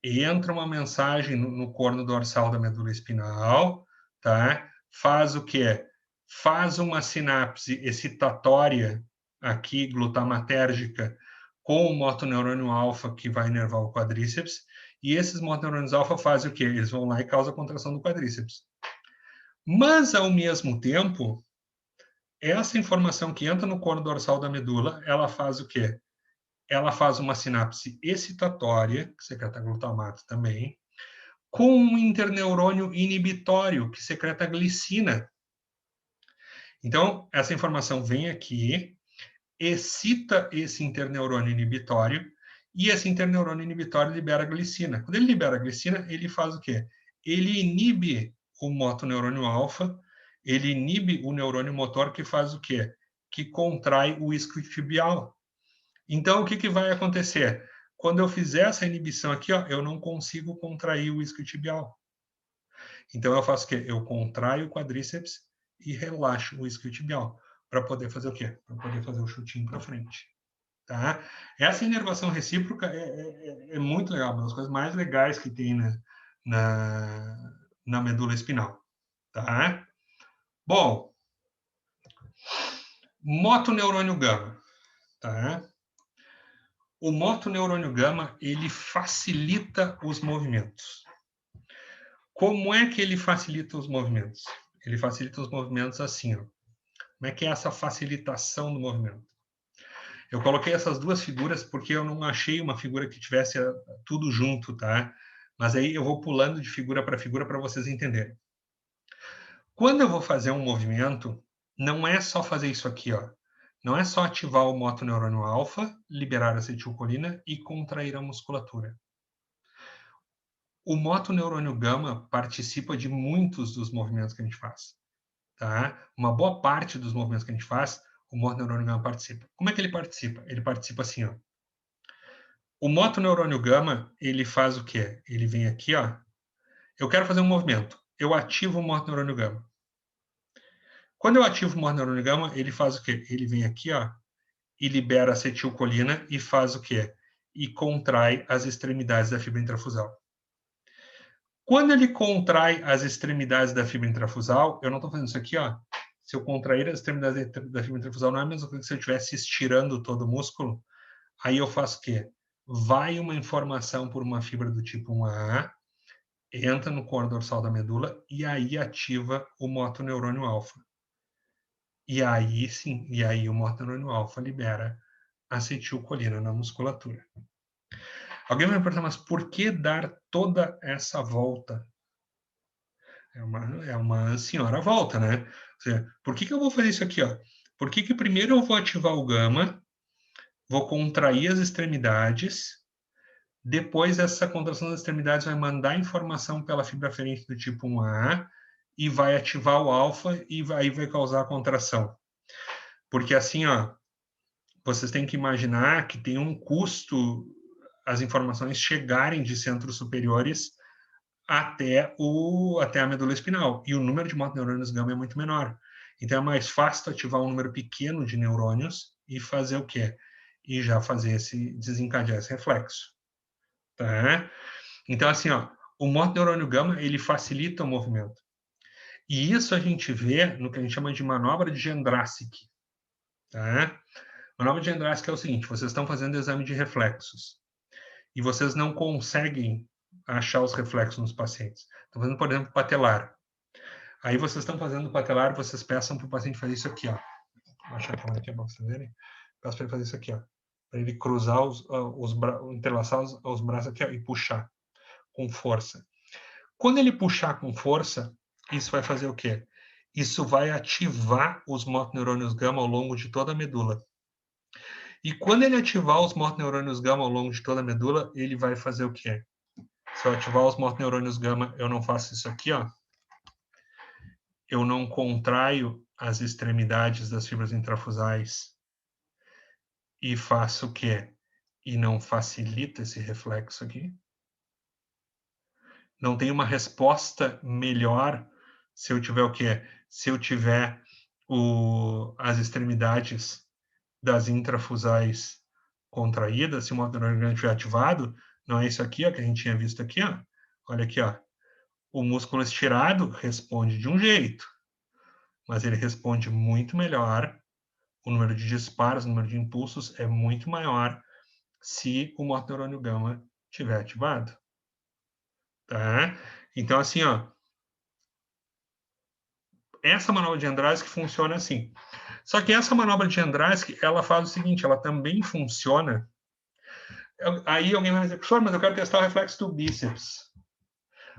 Entra uma mensagem no corno dorsal da medula espinal, tá? Faz o quê? Faz uma sinapse excitatória aqui, glutamatérgica, com o motoneurônio alfa que vai inervar o quadríceps, e esses motoneurônios alfa fazem o quê? Eles vão lá e causam a contração do quadríceps. Mas, ao mesmo tempo, essa informação que entra no corno dorsal da medula, ela faz o quê? Ela faz uma sinapse excitatória, que secreta glutamato também, com um interneurônio inibitório, que secreta glicina. Então, essa informação vem aqui, excita esse interneurônio inibitório, e esse interneurônio inibitório libera glicina. Quando ele libera glicina, ele faz o quê? Ele inibe o motoneurônio alfa, ele inibe o neurônio motor, que faz o quê? Que contrai o isquiotibial. Então, o que vai acontecer? Quando eu fizer essa inibição aqui, ó, eu não consigo contrair o isquiotibial. Então, eu faço o quê? Eu contraio o quadríceps e relaxo o isquiotibial para poder fazer o quê? Para poder fazer o chutinho para frente. Tá? Essa inervação recíproca é muito legal, uma das coisas mais legais que tem na medula espinal. Tá? Bom, motoneurônio gama. Tá? O motoneurônio gama, ele facilita os movimentos. Como é que ele facilita os movimentos? Ele facilita os movimentos assim, ó. Como é que é essa facilitação do movimento? Eu coloquei essas duas figuras porque eu não achei uma figura que tivesse tudo junto, tá? Mas aí eu vou pulando de figura para vocês entenderem. Quando eu vou fazer um movimento, não é só fazer isso aqui, ó. Não é só ativar o motoneurônio alfa, liberar a acetilcolina e contrair a musculatura. O motoneurônio gama participa de muitos dos movimentos que a gente faz. Tá? Uma boa parte dos movimentos que a gente faz, o motoneurônio gama participa. Como é que ele participa? Ele participa assim, ó. O motoneurônio gama, ele faz o quê? Ele vem aqui, ó. Eu quero fazer um movimento. Eu ativo o motoneurônio gama. Quando eu ativo o motoneurônio gama, ele faz o quê? Ele vem aqui, ó, e libera acetilcolina e faz o quê? E contrai as extremidades da fibra intrafusal. Quando ele contrai as extremidades da fibra intrafusal, eu não estou fazendo isso aqui, ó. Se eu contrair as extremidades da fibra intrafusal, não é a mesma coisa que se eu estivesse estirando todo o músculo. Aí eu faço o quê? Vai uma informação por uma fibra do tipo 1A, entra no corno dorsal da medula e aí ativa o motoneurônio alfa. E aí sim, e aí o motoneurônio alfa libera acetilcolina na musculatura. Alguém vai me perguntar, mas por que dar toda essa volta? É uma senhora volta, né? Ou seja, por que eu vou fazer isso aqui, ó? Por que primeiro eu vou ativar o gama, vou contrair as extremidades, Depois, essa contração das extremidades vai mandar informação pela fibra aferente do tipo 1A e vai ativar o alfa e aí vai causar a contração. Porque assim, ó, vocês têm que imaginar que tem um custo as informações chegarem de centros superiores até a medula espinal. E o número de motoneurônios gama é muito menor. Então, é mais fácil ativar um número pequeno de neurônios e fazer o quê? E já fazer desencadear esse reflexo. Tá? Então, assim, ó, o motoneurônio gama, ele facilita o movimento. E isso a gente vê no que a gente chama de manobra de Jędrásik. Tá? Manobra de Jędrásik é o seguinte, vocês estão fazendo exame de reflexos e vocês não conseguem achar os reflexos nos pacientes. Estão fazendo, por exemplo, patelar. Aí vocês estão fazendo patelar, vocês peçam para o paciente fazer isso aqui, ó. Vou achar a câmera aqui para vocês verem. Peço para ele fazer isso aqui, ó. Para ele cruzar entrelaçar os braços aqui, ó, e puxar com força. Quando ele puxar com força, isso vai fazer o quê? Isso vai ativar os motoneurônios gama ao longo de toda a medula. E quando ele ativar os motoneurônios gama ao longo de toda a medula, ele vai fazer o quê? Se eu ativar os motoneurônios gama, eu não faço isso aqui, ó. Eu não contraio as extremidades das fibras intrafusais e faço o quê? E não facilita esse reflexo aqui. Não tem uma resposta melhor se eu tiver o quê? Se eu tiver as extremidades das intrafusais contraídas, se o motoneurônio estiver ativado, não é isso aqui, ó, que a gente tinha visto aqui, ó. Olha aqui, ó. O músculo estirado responde de um jeito, mas ele responde muito melhor. O número de disparos, o número de impulsos é muito maior se o motoneurônio gama estiver ativado. Tá? Então, assim, ó, essa manobra de Jędrásik funciona assim. Só que essa manobra de Jędrásik, ela faz o seguinte, ela também funciona. Aí alguém vai dizer, professor, mas eu quero testar o reflexo do bíceps.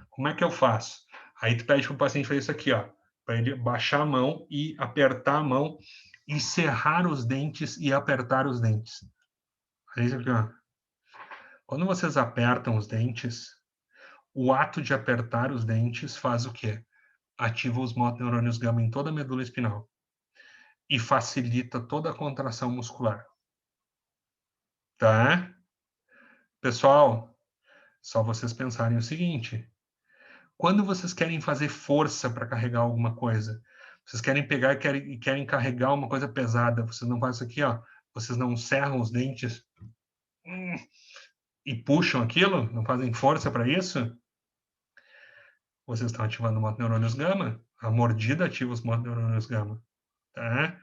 Como é que eu faço? Aí tu pede para o paciente fazer isso aqui, ó, para ele baixar a mão e apertar a mão e cerrar os dentes e apertar os dentes. Aí isso aqui, ó. Quando vocês apertam os dentes, o ato de apertar os dentes faz o quê? Ativa os motoneurônios gama em toda a medula espinal e facilita toda a contração muscular. Tá? Pessoal, só vocês pensarem o seguinte: quando vocês querem fazer força para carregar alguma coisa, vocês querem pegar e querem carregar uma coisa pesada, vocês não fazem isso aqui, ó, vocês não cerram os dentes e puxam aquilo, não fazem força para isso, vocês estão ativando motoneurônios gama, a mordida ativa os motoneurônios gama, tá?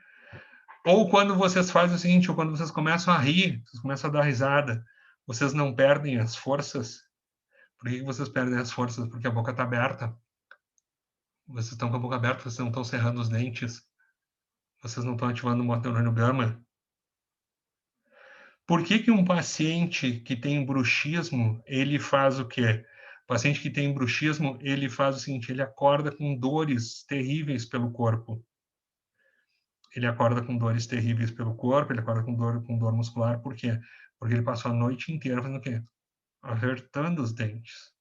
Ou quando vocês fazem o seguinte, ou quando vocês começam a rir, vocês começam a dar risada, vocês não perdem as forças. Por que vocês perdem as forças? Porque a boca está aberta. Vocês estão com a boca aberta, vocês não estão cerrando os dentes. Vocês não estão ativando o motoneurônio gama. Por que um paciente que tem bruxismo, ele faz o quê? O paciente que tem bruxismo, ele faz o seguinte, ele acorda com dores terríveis pelo corpo. Ele acorda com dores terríveis pelo corpo, ele acorda com dor muscular. Por quê? Porque ele passou a noite inteira fazendo o quê? Apertando os dentes.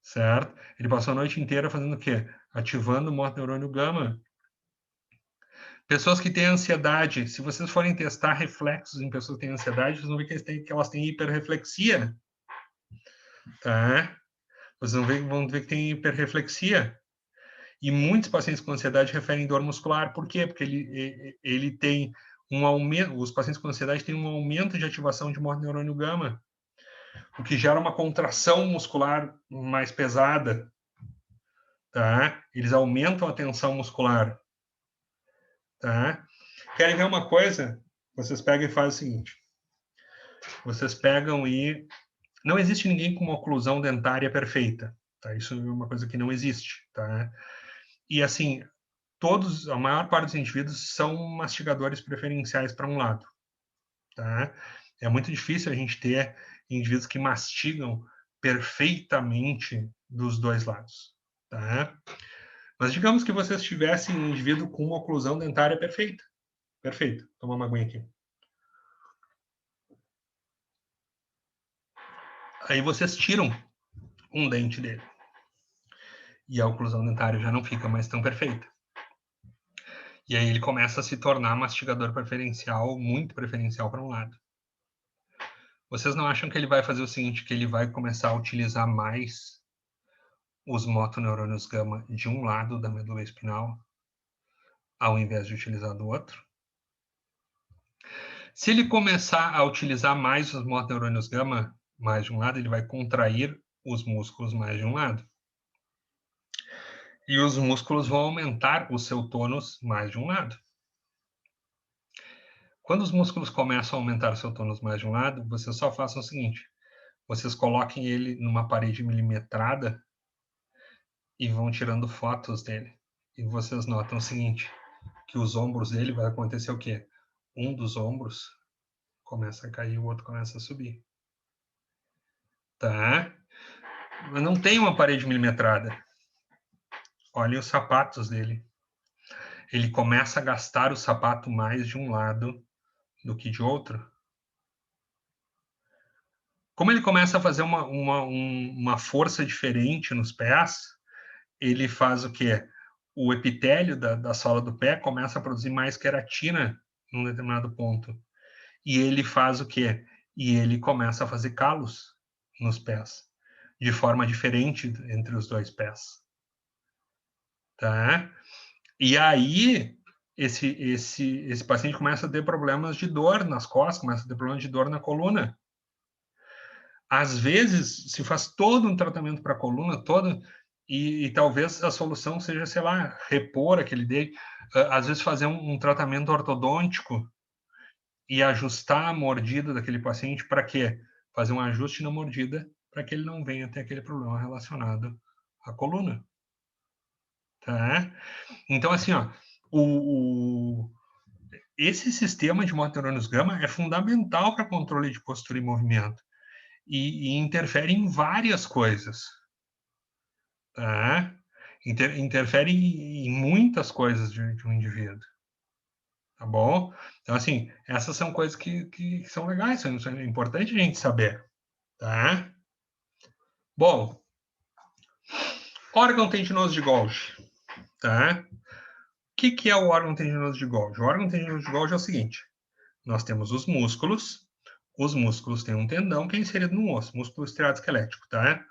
Certo? Ele passou a noite inteira fazendo o quê? Ativando o motoneurônio gama. Pessoas que têm ansiedade, se vocês forem testar reflexos em pessoas que têm ansiedade, vocês vão ver que elas têm hiperreflexia. Tá? Vocês vão ver que tem hiperreflexia. E muitos pacientes com ansiedade referem dor muscular. Por quê? Porque ele tem um aumento, os pacientes com ansiedade têm um aumento de ativação de motoneurônio gama, o que gera uma contração muscular mais pesada. Tá? Eles aumentam a tensão muscular. Tá? Querem ver uma coisa? Vocês pegam e fazem o seguinte. Vocês pegam e... Não existe ninguém com uma oclusão dentária perfeita. Tá? Isso é uma coisa que não existe. Tá? E, assim, a maior parte dos indivíduos são mastigadores preferenciais para um lado. Tá? É muito difícil a gente ter indivíduos que mastigam perfeitamente dos dois lados. Tá? Mas digamos que vocês tivessem um indivíduo com uma oclusão dentária perfeita. Perfeito. Toma uma aguinha aqui. Aí vocês tiram um dente dele. E a oclusão dentária já não fica mais tão perfeita. E aí ele começa a se tornar mastigador preferencial, muito preferencial para um lado. Vocês não acham que ele vai fazer o seguinte, que ele vai começar a utilizar mais os motoneurônios gama de um lado da medula espinal, ao invés de utilizar do outro? Se ele começar a utilizar mais os motoneurônios gama mais de um lado, ele vai contrair os músculos mais de um lado. E os músculos vão aumentar o seu tônus mais de um lado. Quando os músculos começam a aumentar o seu tônus mais de um lado, vocês só façam o seguinte, vocês coloquem ele numa parede milimetrada e vão tirando fotos dele. E vocês notam o seguinte, que os ombros dele vai acontecer o quê? Um dos ombros começa a cair, o outro começa a subir. Tá? Mas não tem uma parede milimetrada. Olhem os sapatos dele. Ele começa a gastar o sapato mais de um lado do que de outro. Como ele começa a fazer uma força diferente nos pés, ele faz o quê? O epitélio da sola do pé começa a produzir mais queratina num determinado ponto. E ele faz o quê? E ele começa a fazer calos nos pés, de forma diferente entre os dois pés. Tá? E aí, esse paciente começa a ter problemas de dor nas costas, começa a ter problemas de dor na coluna. Às vezes, se faz todo um tratamento para a coluna toda, e talvez a solução seja, sei lá, repor aquele dele, às vezes fazer um tratamento ortodôntico e ajustar a mordida daquele paciente para quê? Fazer um ajuste na mordida para que ele não venha ter aquele problema relacionado à coluna. Tá? Então, assim, ó, esse sistema de motoneurônios gama é fundamental para controle de postura e movimento e interfere em várias coisas. Tá? Interfere em muitas coisas de um indivíduo. Tá bom? Então, assim, essas são coisas que são legais, são importante a gente saber. Tá? Bom, órgão tendinoso de Golgi. Tá? O que é o órgão tendinoso de Golgi? O órgão tendinoso de Golgi é o seguinte, nós temos os músculos têm um tendão que é inserido no osso, músculo estriado esquelético, tá?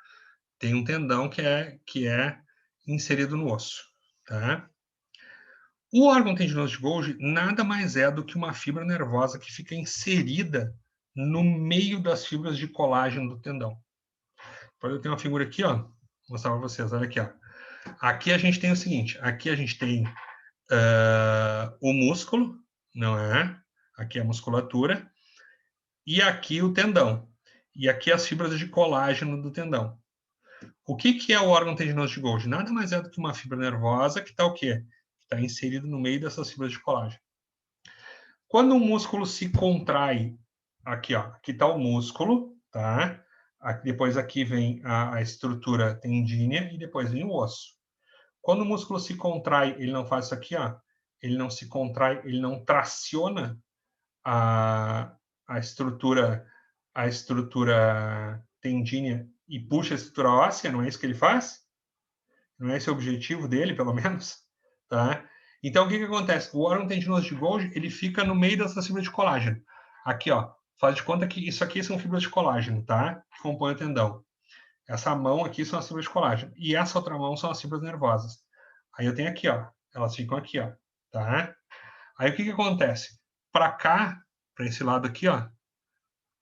Tem um tendão que é inserido no osso, tá? O órgão tendinoso de Golgi nada mais é do que uma fibra nervosa que fica inserida no meio das fibras de colágeno do tendão. Eu tenho uma figura aqui, ó, vou mostrar para vocês, olha aqui, ó. Aqui a gente tem o seguinte, aqui a gente tem o músculo, não é? Aqui a musculatura, e aqui o tendão. E aqui as fibras de colágeno do tendão. O que é o órgão tendinoso de Golgi? Nada mais é do que uma fibra nervosa que está o quê? Está inserido no meio dessas fibras de colágeno. Quando o músculo se contrai, aqui, ó, aqui está o músculo, tá? Depois aqui vem a estrutura tendínea e depois vem o osso. Quando o músculo se contrai, ele não faz isso aqui, ó. Ele não se contrai, ele não traciona a estrutura tendínea e puxa a estrutura óssea, não é isso que ele faz? Não é esse o objetivo dele, pelo menos? Tá? Então, o que acontece? O órgão tendinoso de Golgi, ele fica no meio dessas fibras de colágeno. Aqui, ó, faz de conta que isso aqui são fibras de colágeno, tá? Que compõem o tendão. Essa mão aqui são as fibras de colágeno. E essa outra mão são as fibras nervosas. Aí eu tenho aqui, ó. Elas ficam aqui, ó. Tá? Aí o que acontece? Para cá, para esse lado aqui, ó,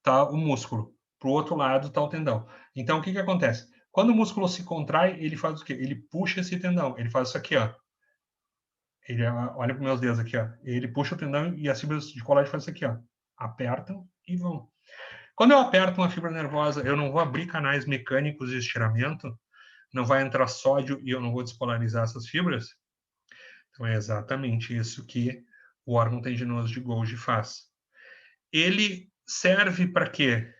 tá o músculo. Para o outro lado tá o tendão. Então, o que acontece? Quando o músculo se contrai, ele faz o quê? Ele puxa esse tendão. Ele faz isso aqui, ó. Ele, olha para meus dedos aqui, ó. Ele puxa o tendão e as fibras de colágeno fazem isso aqui, ó. Apertam e vão. Quando eu aperto uma fibra nervosa, eu não vou abrir canais mecânicos de estiramento, não vai entrar sódio e eu não vou despolarizar essas fibras. Então, é exatamente isso que o órgão tendinoso de Golgi faz. Ele serve para quê?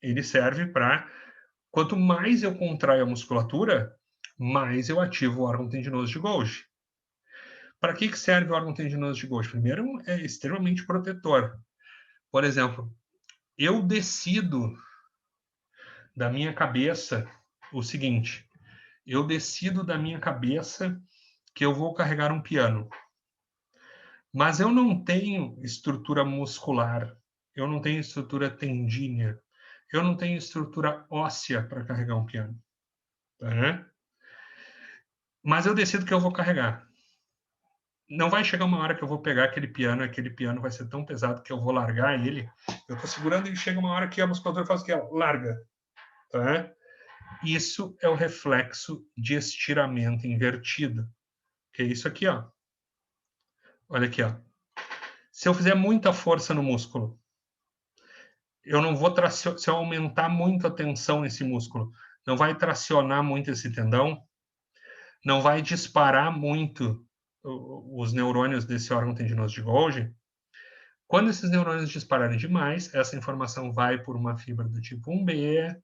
Ele serve para, quanto mais eu contraio a musculatura, mais eu ativo o órgão tendinoso de Golgi. Para que serve o órgão tendinoso de Golgi? Primeiro, é extremamente protetor. Por exemplo, eu decido da minha cabeça o seguinte: eu decido da minha cabeça que eu vou carregar um piano, mas eu não tenho estrutura muscular, eu não tenho estrutura tendínea, eu não tenho estrutura óssea para carregar um piano, tá? Mas eu decido que eu vou carregar. Não vai chegar uma hora que eu vou pegar aquele piano vai ser tão pesado que eu vou largar ele. Eu estou segurando e chega uma hora que a musculatura faz o que? Larga, tá? Isso é o reflexo de estiramento invertido, que é isso aqui, ó. Olha aqui, ó. Se eu fizer muita força no músculo, eu não vou tracionar. Se eu aumentar muito a tensão nesse músculo, não vai tracionar muito esse tendão, não vai disparar muito os neurônios desse órgão tendinoso de Golgi. Quando esses neurônios dispararem demais, essa informação vai por uma fibra do tipo 1B,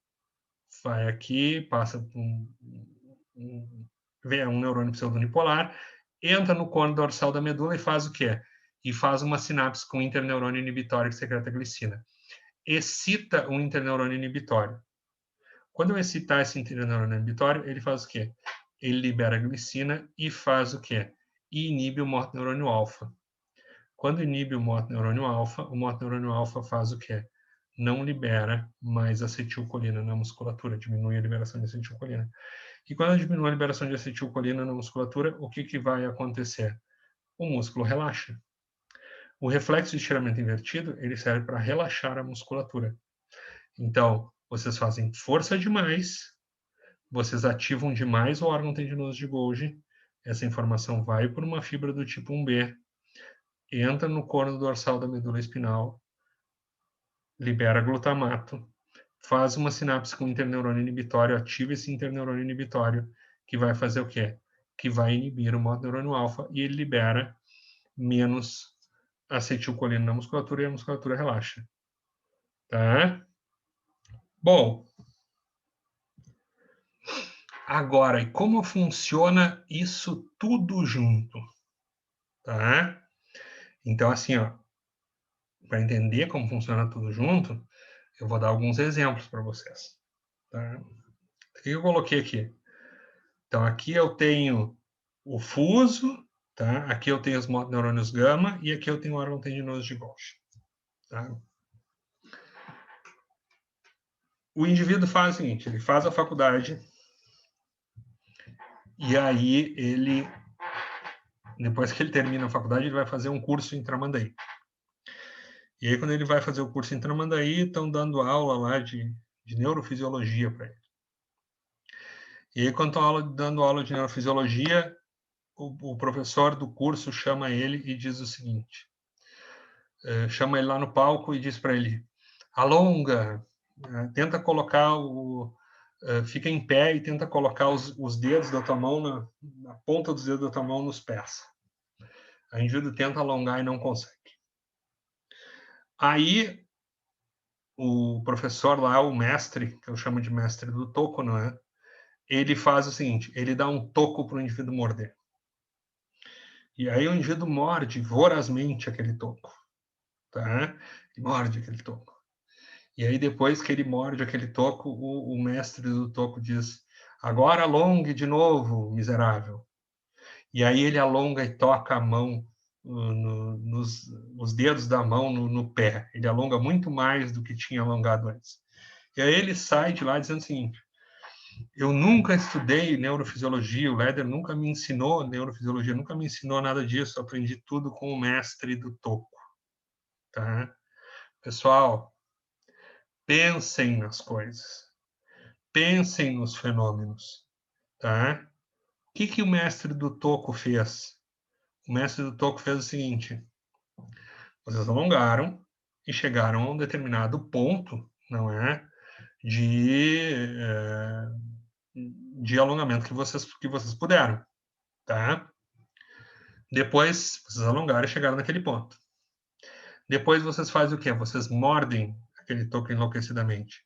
vai aqui, passa por um neurônio pseudonipolar, entra no cone dorsal da medula e faz o quê? E faz uma sinapse com interneurônio inibitório que secreta glicina. Excita um interneurônio inibitório. Quando eu excitar esse interneurônio inibitório, ele faz o quê? Ele libera a glicina e faz o quê? E inibe o motoneurônio alfa. Quando inibe o motoneurônio alfa faz o quê? Não libera mais acetilcolina na musculatura, diminui a liberação de acetilcolina. E quando diminui a liberação de acetilcolina na musculatura, o que vai acontecer? O músculo relaxa. O reflexo de estiramento invertido, ele serve para relaxar a musculatura. Então, vocês fazem força demais, vocês ativam demais o órgão tendinoso de Golgi, essa informação vai por uma fibra do tipo 1B, entra no corno dorsal da medula espinal, libera glutamato, faz uma sinapse com interneurônio inibitório, ativa esse interneurônio inibitório, que vai fazer o quê? Que vai inibir o motoneurônio alfa e ele libera menos acetilcolina na musculatura e a musculatura relaxa. Tá? Bom, agora, e como funciona isso tudo junto? Tá? Então, assim, ó, para entender como funciona tudo junto, eu vou dar alguns exemplos para vocês. Tá? O que eu coloquei aqui? Então, aqui eu tenho o fuso, tá? Aqui eu tenho os motoneurônios gama e aqui eu tenho o órgão tendinoso de Golgi. Tá? O indivíduo faz o seguinte, ele faz a faculdade e aí ele, depois que ele termina a faculdade, ele vai fazer um curso em Tramandaí. E aí, quando ele vai fazer o curso em Tramandaí, estão dando aula lá de neurofisiologia para ele. E aí, quando estão dando aula de neurofisiologia, o professor do curso chama ele e diz o seguinte, chama ele lá no palco e diz para ele, alonga, tenta colocar fica em pé e tenta colocar os dedos da tua mão, na ponta dos dedos da tua mão nos pés. A indivíduo tenta alongar e não consegue. Aí, o professor lá, o mestre, que eu chamo de mestre do toco, não é? Ele faz o seguinte, ele dá um toco para o indivíduo morder. E aí o indivíduo morde vorazmente aquele toco, tá? Ele morde aquele toco. E aí depois que ele morde aquele toco, o mestre do toco diz, agora alongue de novo, miserável. E aí ele alonga e toca a mão, os dedos da mão no pé. Ele alonga muito mais do que tinha alongado antes. E aí ele sai de lá dizendo o seguinte, eu nunca estudei neurofisiologia, o Leder nunca me ensinou neurofisiologia, nunca me ensinou nada disso, aprendi tudo com o mestre do toco. Tá? Pessoal, pensem nas coisas, pensem nos fenômenos. Tá? O que o mestre do toco fez? O mestre do toco fez o seguinte, vocês alongaram e chegaram a um determinado ponto, não é? De alongamento que vocês puderam, tá? Depois, vocês alongaram e chegaram naquele ponto. Depois vocês fazem o quê? Vocês mordem aquele toco enlouquecidamente.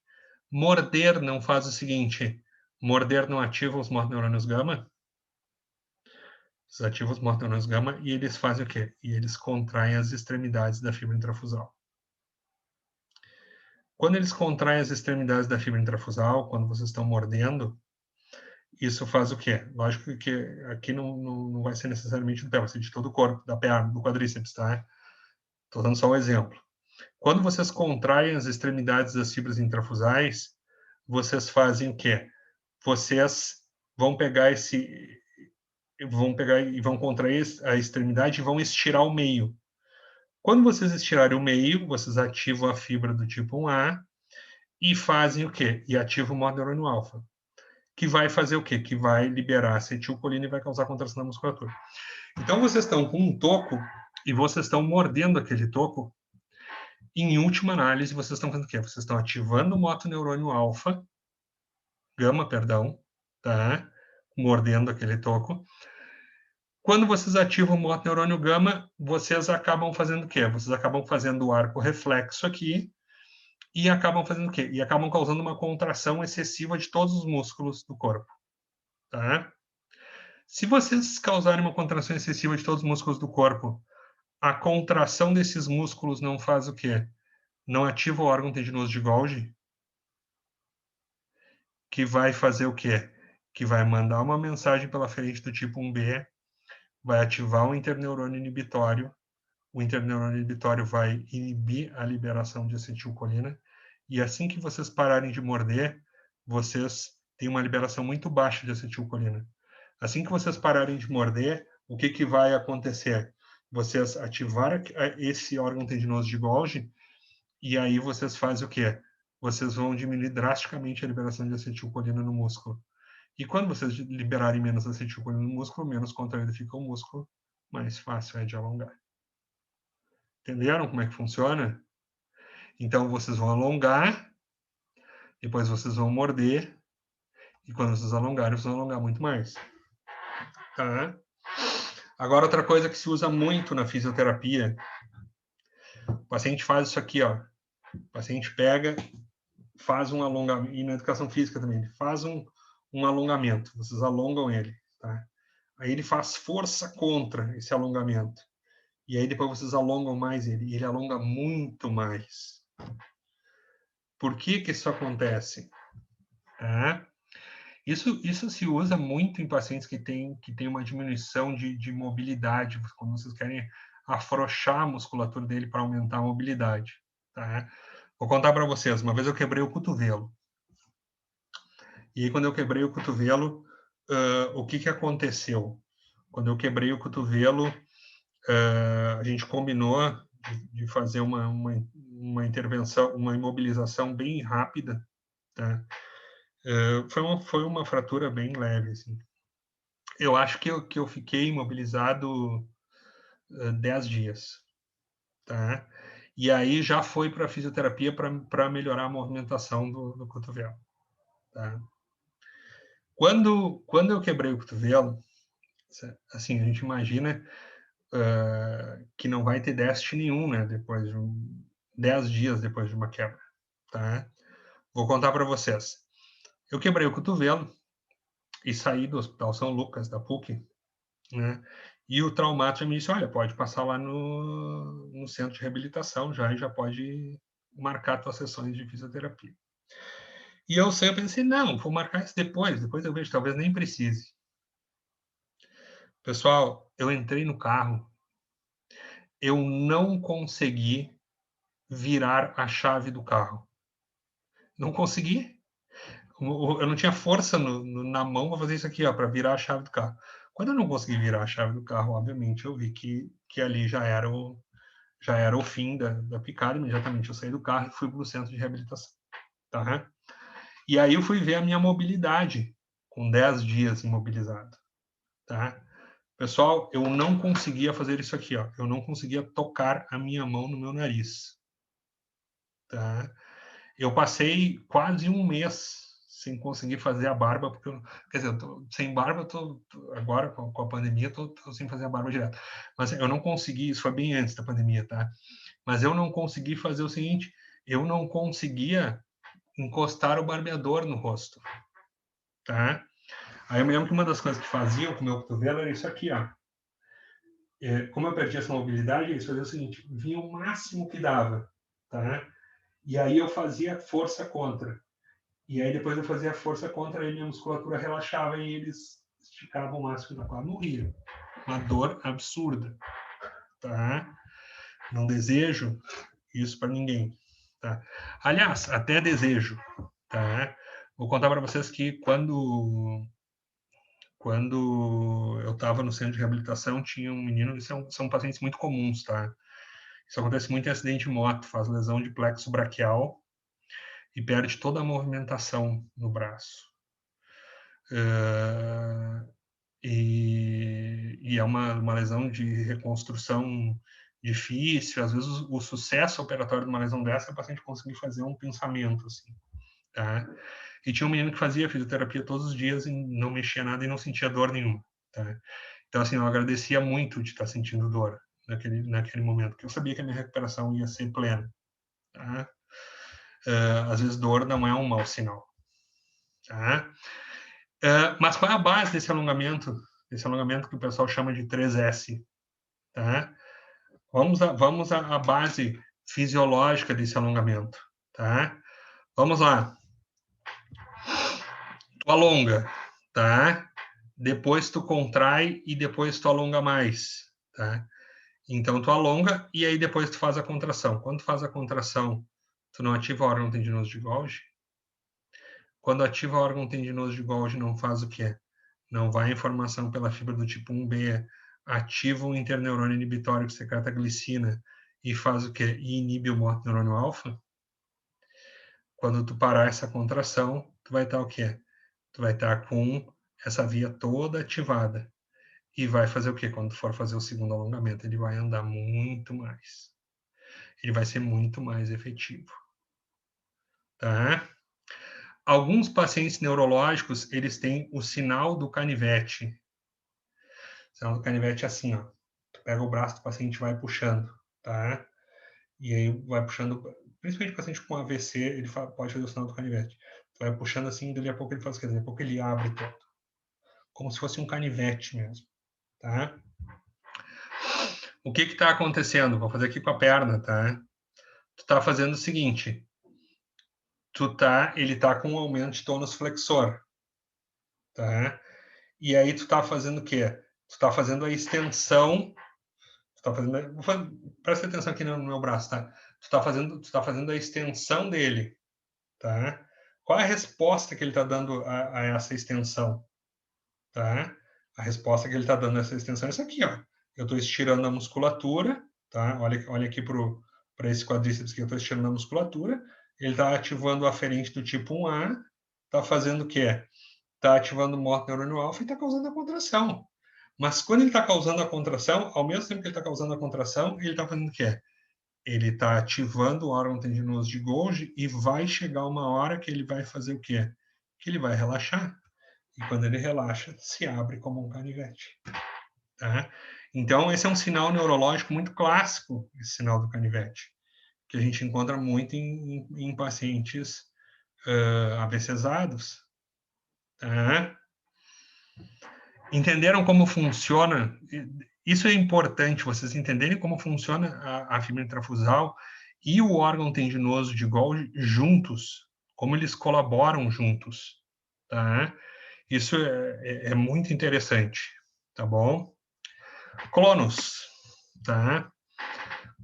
Morder não faz o seguinte, morder não ativa os motoneurônios gama, ativam os motoneurônios gama e eles fazem o quê? E eles contraem as extremidades da fibra intrafusal. Quando eles contraem as extremidades da fibra intrafusal, quando vocês estão mordendo, isso faz o quê? Lógico que aqui não vai ser necessariamente do pé, vai ser de todo o corpo, da perna, do quadríceps, tá? Estou dando só um exemplo. Quando vocês contraem as extremidades das fibras intrafusais, vocês fazem o quê? Vocês vão pegar e vão contrair a extremidade e vão estirar o meio. Quando vocês estirarem o meio, vocês ativam a fibra do tipo 1A e fazem o quê? E ativam o modo neurônio alfa, que vai fazer o quê? Que vai liberar acetilcolina e vai causar contração na musculatura. Então, vocês estão com um toco e vocês estão mordendo aquele toco. Em última análise, vocês estão fazendo o quê? Vocês estão ativando o motoneurônio alfa, gama, perdão, tá? Mordendo aquele toco. Quando vocês ativam o motoneurônio gama, vocês acabam fazendo o quê? Vocês acabam fazendo o arco reflexo aqui e acabam fazendo o quê? E acabam causando uma contração excessiva de todos os músculos do corpo, tá? Se vocês causarem uma contração excessiva de todos os músculos do corpo, a contração desses músculos não faz o quê? Não ativa o órgão tendinoso de Golgi, que vai fazer o quê? Que vai mandar uma mensagem pela frente do tipo 1B, vai ativar o interneurônio inibitório, o interneurônio inibitório vai inibir a liberação de acetilcolina, e assim que vocês pararem de morder, vocês têm uma liberação muito baixa de acetilcolina. Assim que vocês pararem de morder, o que vai acontecer? Vocês ativaram esse órgão tendinoso de Golgi, e aí vocês fazem o quê? Vocês vão diminuir drasticamente a liberação de acetilcolina no músculo. E quando vocês liberarem menos acetilcolina no músculo, menos contraído fica o músculo, mais fácil é de alongar. Entenderam como é que funciona? Então, vocês vão alongar, depois vocês vão morder, e quando vocês alongarem, vocês vão alongar muito mais. Tá? Agora, outra coisa que se usa muito na fisioterapia, o paciente faz isso aqui, ó. O paciente pega, faz um alongamento, e na educação física também, ele faz um alongamento, vocês alongam ele, tá? Aí ele faz força contra esse alongamento. E aí depois vocês alongam mais ele, e ele alonga muito mais. Por que isso acontece? Isso se usa muito em pacientes que têm uma diminuição de mobilidade, quando vocês querem afrouxar a musculatura dele para aumentar a mobilidade. Tá? Vou contar para vocês. Uma vez eu quebrei o cotovelo. E aí, quando eu quebrei o cotovelo, o que aconteceu? Quando eu quebrei o cotovelo, a gente combinou de fazer uma intervenção, uma imobilização bem rápida, tá? Foi uma fratura bem leve, assim. Eu acho que eu fiquei imobilizado 10 dias, tá? E aí já foi para fisioterapia para melhorar a movimentação do cotovelo, tá? Quando eu quebrei o cotovelo, assim, a gente imagina que não vai ter déficit nenhum, né? Depois de 10 dias depois de uma quebra, tá? Vou contar para vocês. Eu quebrei o cotovelo e saí do Hospital São Lucas, da PUC, né? E o traumático me disse, olha, pode passar lá no centro de reabilitação e já pode marcar suas sessões de fisioterapia. E eu pensei, não, vou marcar isso depois eu vejo, talvez nem precise. Pessoal, eu entrei no carro, eu não consegui virar a chave do carro. Não consegui. Eu não tinha força na mão para fazer isso aqui, para virar a chave do carro. Quando eu não consegui virar a chave do carro, obviamente, eu vi que ali já era o fim da picada. Imediatamente eu saí do carro e fui para o centro de reabilitação. Tá? E aí eu fui ver a minha mobilidade com 10 dias imobilizado. Tá? Pessoal, eu não conseguia fazer isso aqui. Ó. Eu não conseguia tocar a minha mão no meu nariz. Tá? Eu passei quase um mês sem conseguir fazer a barba, porque quer dizer, eu tô sem barba, agora com a pandemia, tô sem fazer a barba direto. Mas eu não consegui, isso foi bem antes da pandemia, tá? Mas eu não consegui fazer o seguinte, eu não conseguia encostar o barbeador no rosto, tá? Aí eu me lembro que uma das coisas que faziam com o meu cotovelo era isso aqui, ó. Como eu perdi essa mobilidade, eles faziam o seguinte, vinha o máximo que dava, tá? E aí eu fazia força contra. E aí depois eu fazia força contra e minha musculatura relaxava e eles esticavam o máximo da quadra. Morria. Uma dor absurda. Tá? Não desejo isso para ninguém. Tá? Aliás, até desejo. Tá? Vou contar para vocês que quando eu estava no centro de reabilitação, tinha um menino, são pacientes muito comuns, tá? Isso acontece muito em acidente de moto, faz lesão de plexo braquial e perde toda a movimentação no braço. E é uma lesão de reconstrução difícil, às vezes o sucesso operatório de uma lesão dessa é o paciente conseguir fazer um pensamento, assim, tá? E tinha um menino que fazia fisioterapia todos os dias e não mexia nada e não sentia dor nenhuma, tá? Então, assim, eu agradecia muito de estar sentindo dor naquele momento, porque eu sabia que a minha recuperação ia ser plena, tá? Às vezes dor não é um mau sinal, tá? Mas qual é a base desse alongamento? Esse alongamento que o pessoal chama de 3S, tá? Vamos à base fisiológica desse alongamento, tá? Vamos lá. Tu alonga, tá? Depois tu contrai e depois tu alonga mais, tá? Então tu alonga e aí depois tu faz a contração. Quando tu faz a contração, tu não ativa o órgão tendinoso de Golgi. Quando ativa o órgão tendinoso de Golgi, não faz o quê? Não vai a informação pela fibra do tipo 1B, ativa o interneurônio inibitório que secreta a glicina e faz o quê? E inibe o motoneurônio alfa. Quando tu parar essa contração, tu vai estar o quê? Tu vai estar com essa via toda ativada. E vai fazer o quê? Quando for fazer o segundo alongamento, ele vai andar muito mais. Ele vai ser muito mais efetivo. Tá? Alguns pacientes neurológicos, eles têm o sinal do canivete. O sinal do canivete é assim, ó. Tu pega o braço do paciente e vai puxando, tá? E aí vai puxando, principalmente o paciente com AVC, ele pode fazer o sinal do canivete. Tu vai puxando assim, e daqui a pouco ele faz o quê? Daqui a pouco ele abre todo. Como se fosse um canivete mesmo, tá? O que está acontecendo? Vou fazer aqui com a perna, tá? Tu tá fazendo o seguinte, ele tá com um aumento de tônus flexor, tá? E aí tu tá fazendo o quê? Tu tá fazendo a extensão, presta atenção aqui no meu braço, tá? Tu tá fazendo a extensão dele, tá? Qual é a resposta que ele tá dando a essa extensão, tá? A resposta que ele tá dando a essa extensão é essa aqui, ó. Eu tô estirando a musculatura, tá? Olha aqui para esse quadríceps que eu tô estirando a musculatura. Ele está ativando o aferente do tipo 1A, está fazendo o quê? Está ativando o motoneurônio alfa e está causando a contração. Mas quando ele está causando a contração, ao mesmo tempo que ele está causando a contração, ele está fazendo o quê? Ele está ativando o órgão tendinoso de Golgi e vai chegar uma hora que ele vai fazer o quê? Que ele vai relaxar. E quando ele relaxa, se abre como um canivete. Tá? Então, esse é um sinal neurológico muito clássico, esse sinal do canivete, que a gente encontra muito em pacientes AVCizados. Tá? Entenderam como funciona? Isso é importante, vocês entenderem como funciona a fibra intrafusal e o órgão tendinoso de Golgi juntos, como eles colaboram juntos. Tá? Isso é muito interessante, tá bom? Clonos, tá?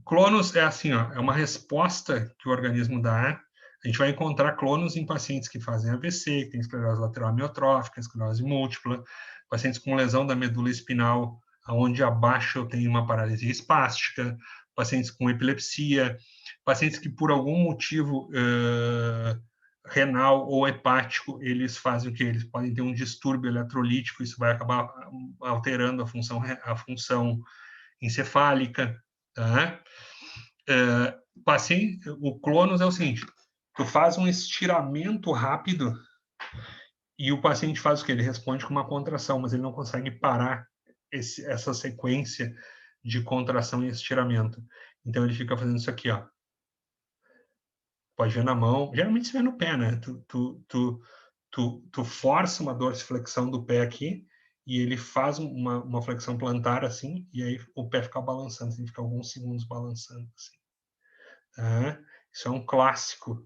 Clonos é assim, ó, é uma resposta que o organismo dá. A gente vai encontrar clonos em pacientes que fazem AVC, que têm esclerose lateral amiotrófica, esclerose múltipla, pacientes com lesão da medula espinal, onde abaixo eu tenho uma paralisia espástica, pacientes com epilepsia, pacientes que por algum motivo renal ou hepático, eles fazem o que? Eles podem ter um distúrbio eletrolítico, isso vai acabar alterando a função encefálica, tá? O Clonos é o seguinte, tu faz um estiramento rápido e o paciente faz o quê? Ele responde com uma contração, mas ele não consegue parar essa sequência de contração e estiramento. Então ele fica fazendo isso aqui, ó. Pode ver na mão, geralmente se vê no pé, né? Tu força uma dorsiflexão do pé aqui e ele faz uma flexão plantar assim, e aí o pé fica balançando, assim, fica alguns segundos balançando assim. Tá? Isso é um clássico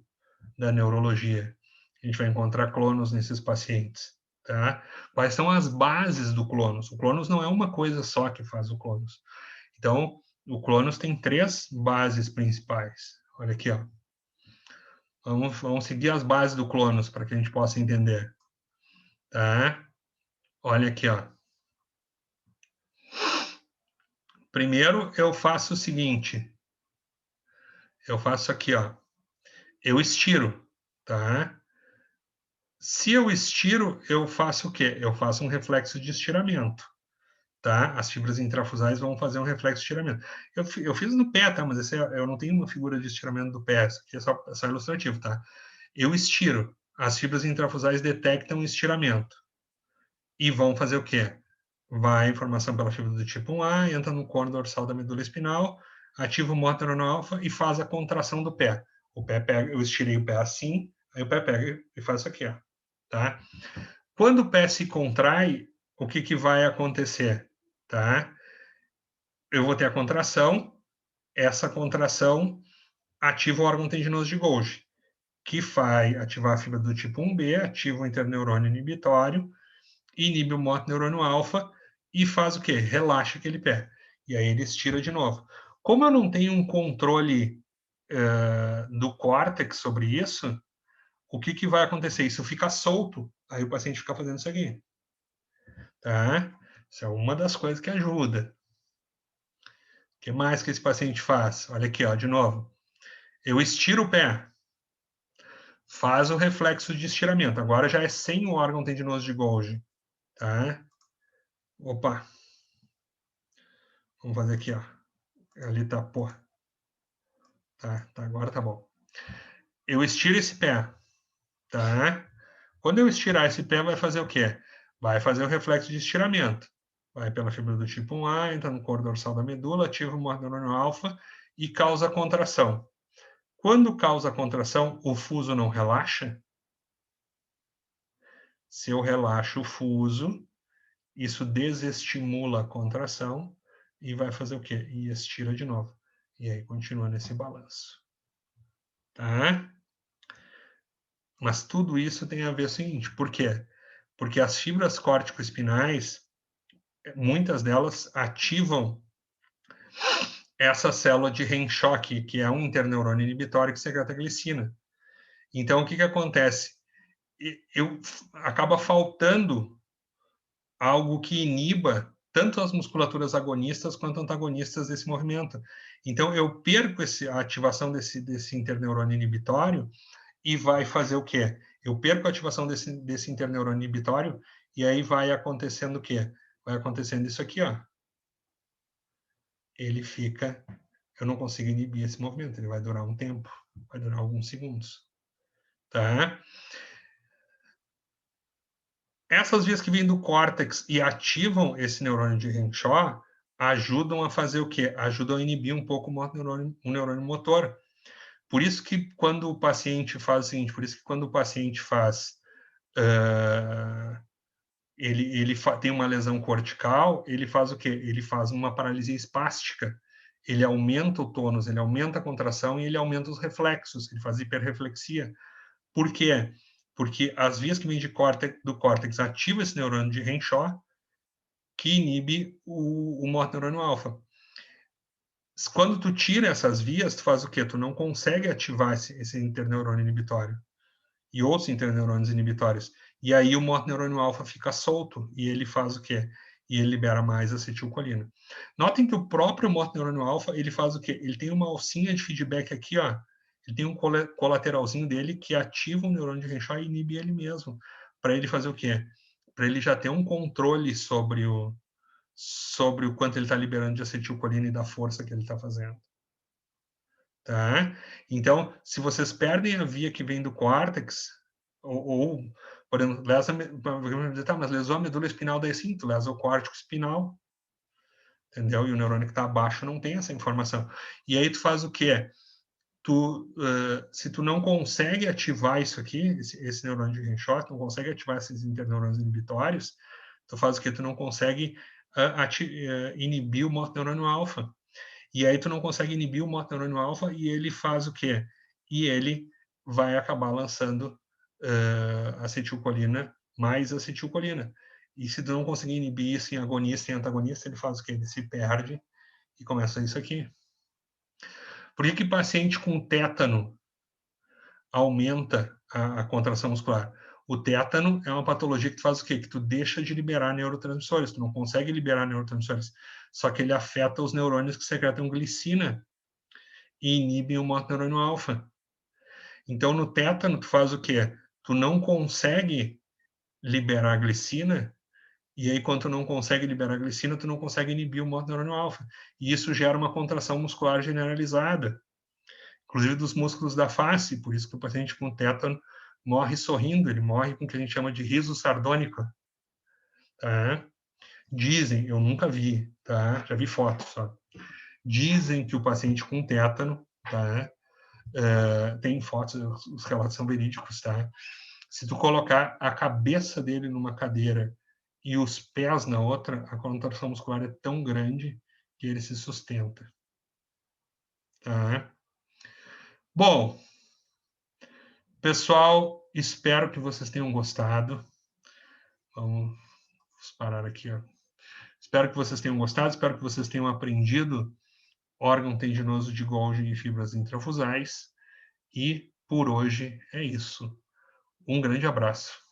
da neurologia. A gente vai encontrar clonus nesses pacientes. Tá? Quais são as bases do clonus? O clonus não é uma coisa só que faz o clonus. Então, o clonus tem 3 bases principais. Olha aqui, ó. Vamos seguir as bases do clonus para que a gente possa entender. Tá? Olha aqui, ó. Primeiro, eu faço o seguinte. Eu faço aqui, ó. Eu estiro, tá? Se eu estiro, eu faço o quê? Eu faço um reflexo de estiramento, tá? As fibras intrafusais vão fazer um reflexo de estiramento. Eu fiz no pé, tá? Mas eu não tenho uma figura de estiramento do pé. Isso aqui é só ilustrativo, tá? Eu estiro. As fibras intrafusais detectam o estiramento. E vão fazer o quê? Vai informação pela fibra do tipo 1A, entra no cone dorsal da medula espinal, ativa o motor neuronal alfa e faz a contração do pé. O pé pega, eu estirei o pé assim, aí o pé pega e faz isso aqui, ó, tá? Quando o pé se contrai, o que vai acontecer, tá? Eu vou ter a contração, essa contração ativa o órgão tendinoso de Golgi, que vai ativar a fibra do tipo 1B, ativa o interneurônio inibitório, inibe o motor neurônio alfa e faz o quê? Relaxa aquele pé. E aí ele estira de novo. Como eu não tenho um controle do córtex sobre isso, o que vai acontecer? Isso fica solto, aí o paciente fica fazendo isso aqui. Tá? Isso é uma das coisas que ajuda. O que mais que esse paciente faz? Olha aqui, ó, de novo. Eu estiro o pé. Faz o reflexo de estiramento. Agora já é sem o órgão tendinoso de Golgi. Tá? Opa. Vamos fazer aqui, ó. Ali tá, porra. Tá, agora tá bom. Eu estiro esse pé, tá? Quando eu estirar esse pé, vai fazer o quê? Vai fazer o reflexo de estiramento. Vai pela fibra do tipo 1A, entra no coro dorsal da medula, ativa o motor neurônio alfa e causa contração. Quando causa contração, o fuso não relaxa? Se eu relaxo o fuso, isso desestimula a contração e vai fazer o quê? E estira de novo. E aí continua nesse balanço. Tá? Mas tudo isso tem a ver com o seguinte, por quê? Porque as fibras córtico-espinais, muitas delas ativam essa célula de Henschhock, que é um interneurônio inibitório que secreta glicina. Então, o que acontece? Acaba faltando algo que iniba tanto as musculaturas agonistas quanto antagonistas desse movimento. Então, eu perco a ativação desse interneurônio inibitório e vai fazer o quê? Eu perco a ativação desse interneurônio inibitório e aí vai acontecendo o quê? Vai acontecendo isso aqui, ó. Ele fica... Eu não consigo inibir esse movimento, ele vai durar um tempo, vai durar alguns segundos. Tá? Essas vias que vêm do córtex e ativam esse neurônio de Renshaw ajudam a fazer o quê? Ajudam a inibir um pouco o neurônio motor. Por isso que quando o paciente faz o seguinte, por isso que quando o paciente faz... ele tem uma lesão cortical, ele faz o quê? Ele faz uma paralisia espástica. Ele aumenta o tônus, ele aumenta a contração e ele aumenta os reflexos, ele faz hiperreflexia. Por quê? Porque as vias que vêm do córtex ativam esse neurônio de Renshaw, que inibe o motor neurônio alfa. Quando tu tira essas vias, tu faz o quê? Tu não consegue ativar esse interneurônio inibitório e outros interneurônios inibitórios. E aí o motor neurônio alfa fica solto e ele faz o quê? E ele libera mais acetilcolina. Notem que o próprio motor neurônio alfa, ele faz o quê? Ele tem uma alcinha de feedback aqui, ó. Ele tem um colateralzinho dele que ativa o neurônio de Renshaw e inibe ele mesmo. Para ele fazer o quê? Para ele já ter um controle sobre o quanto ele está liberando de acetilcolina e da força que ele está fazendo. Tá? Então, se vocês perdem a via que vem do córtex, ou por exemplo, tá, mas lesou a medula espinal, daí sim, tu lesa o córtico espinal, entendeu? E o neurônio que está abaixo não tem essa informação. E aí tu faz o quê? Se tu não consegue ativar isso aqui, esse neurônio de Renshaw, não consegue ativar esses interneurônios inibitórios, tu faz o quê? Tu não consegue inibir o motor neurônio alfa. E aí tu não consegue inibir o motor neurônio alfa e ele faz o quê? e ele vai acabar lançando acetilcolina mais acetilcolina. E se tu não conseguir inibir isso em agonista e antagonista, ele faz o quê? Ele se perde e começa isso aqui. Por que paciente com tétano aumenta a contração muscular? O tétano é uma patologia que tu faz o quê? Que tu deixa de liberar neurotransmissores, tu não consegue liberar neurotransmissores, só que ele afeta os neurônios que secretam glicina e inibem o mononeurônio alfa. Então, no tétano, tu faz o quê? Tu não consegue liberar a glicina, e aí, quando tu não consegue liberar a glicina, tu não consegue inibir o mononeurônio alfa. E isso gera uma contração muscular generalizada, inclusive dos músculos da face, por isso que o paciente com tétano morre sorrindo, ele morre com o que a gente chama de riso sardônico. Tá? Dizem, eu nunca vi, tá? Já vi fotos só. Dizem que o paciente com tétano, tá? Tem fotos, os relatos são verídicos, tá? Se tu colocar a cabeça dele numa cadeira e os pés na outra, a contração muscular é tão grande que ele se sustenta. Tá? Bom, pessoal, espero que vocês tenham gostado. Vamos parar aqui, ó. Espero que vocês tenham gostado, espero que vocês tenham aprendido órgão tendinoso de Golgi e fibras intrafusais. E por hoje é isso. Um grande abraço.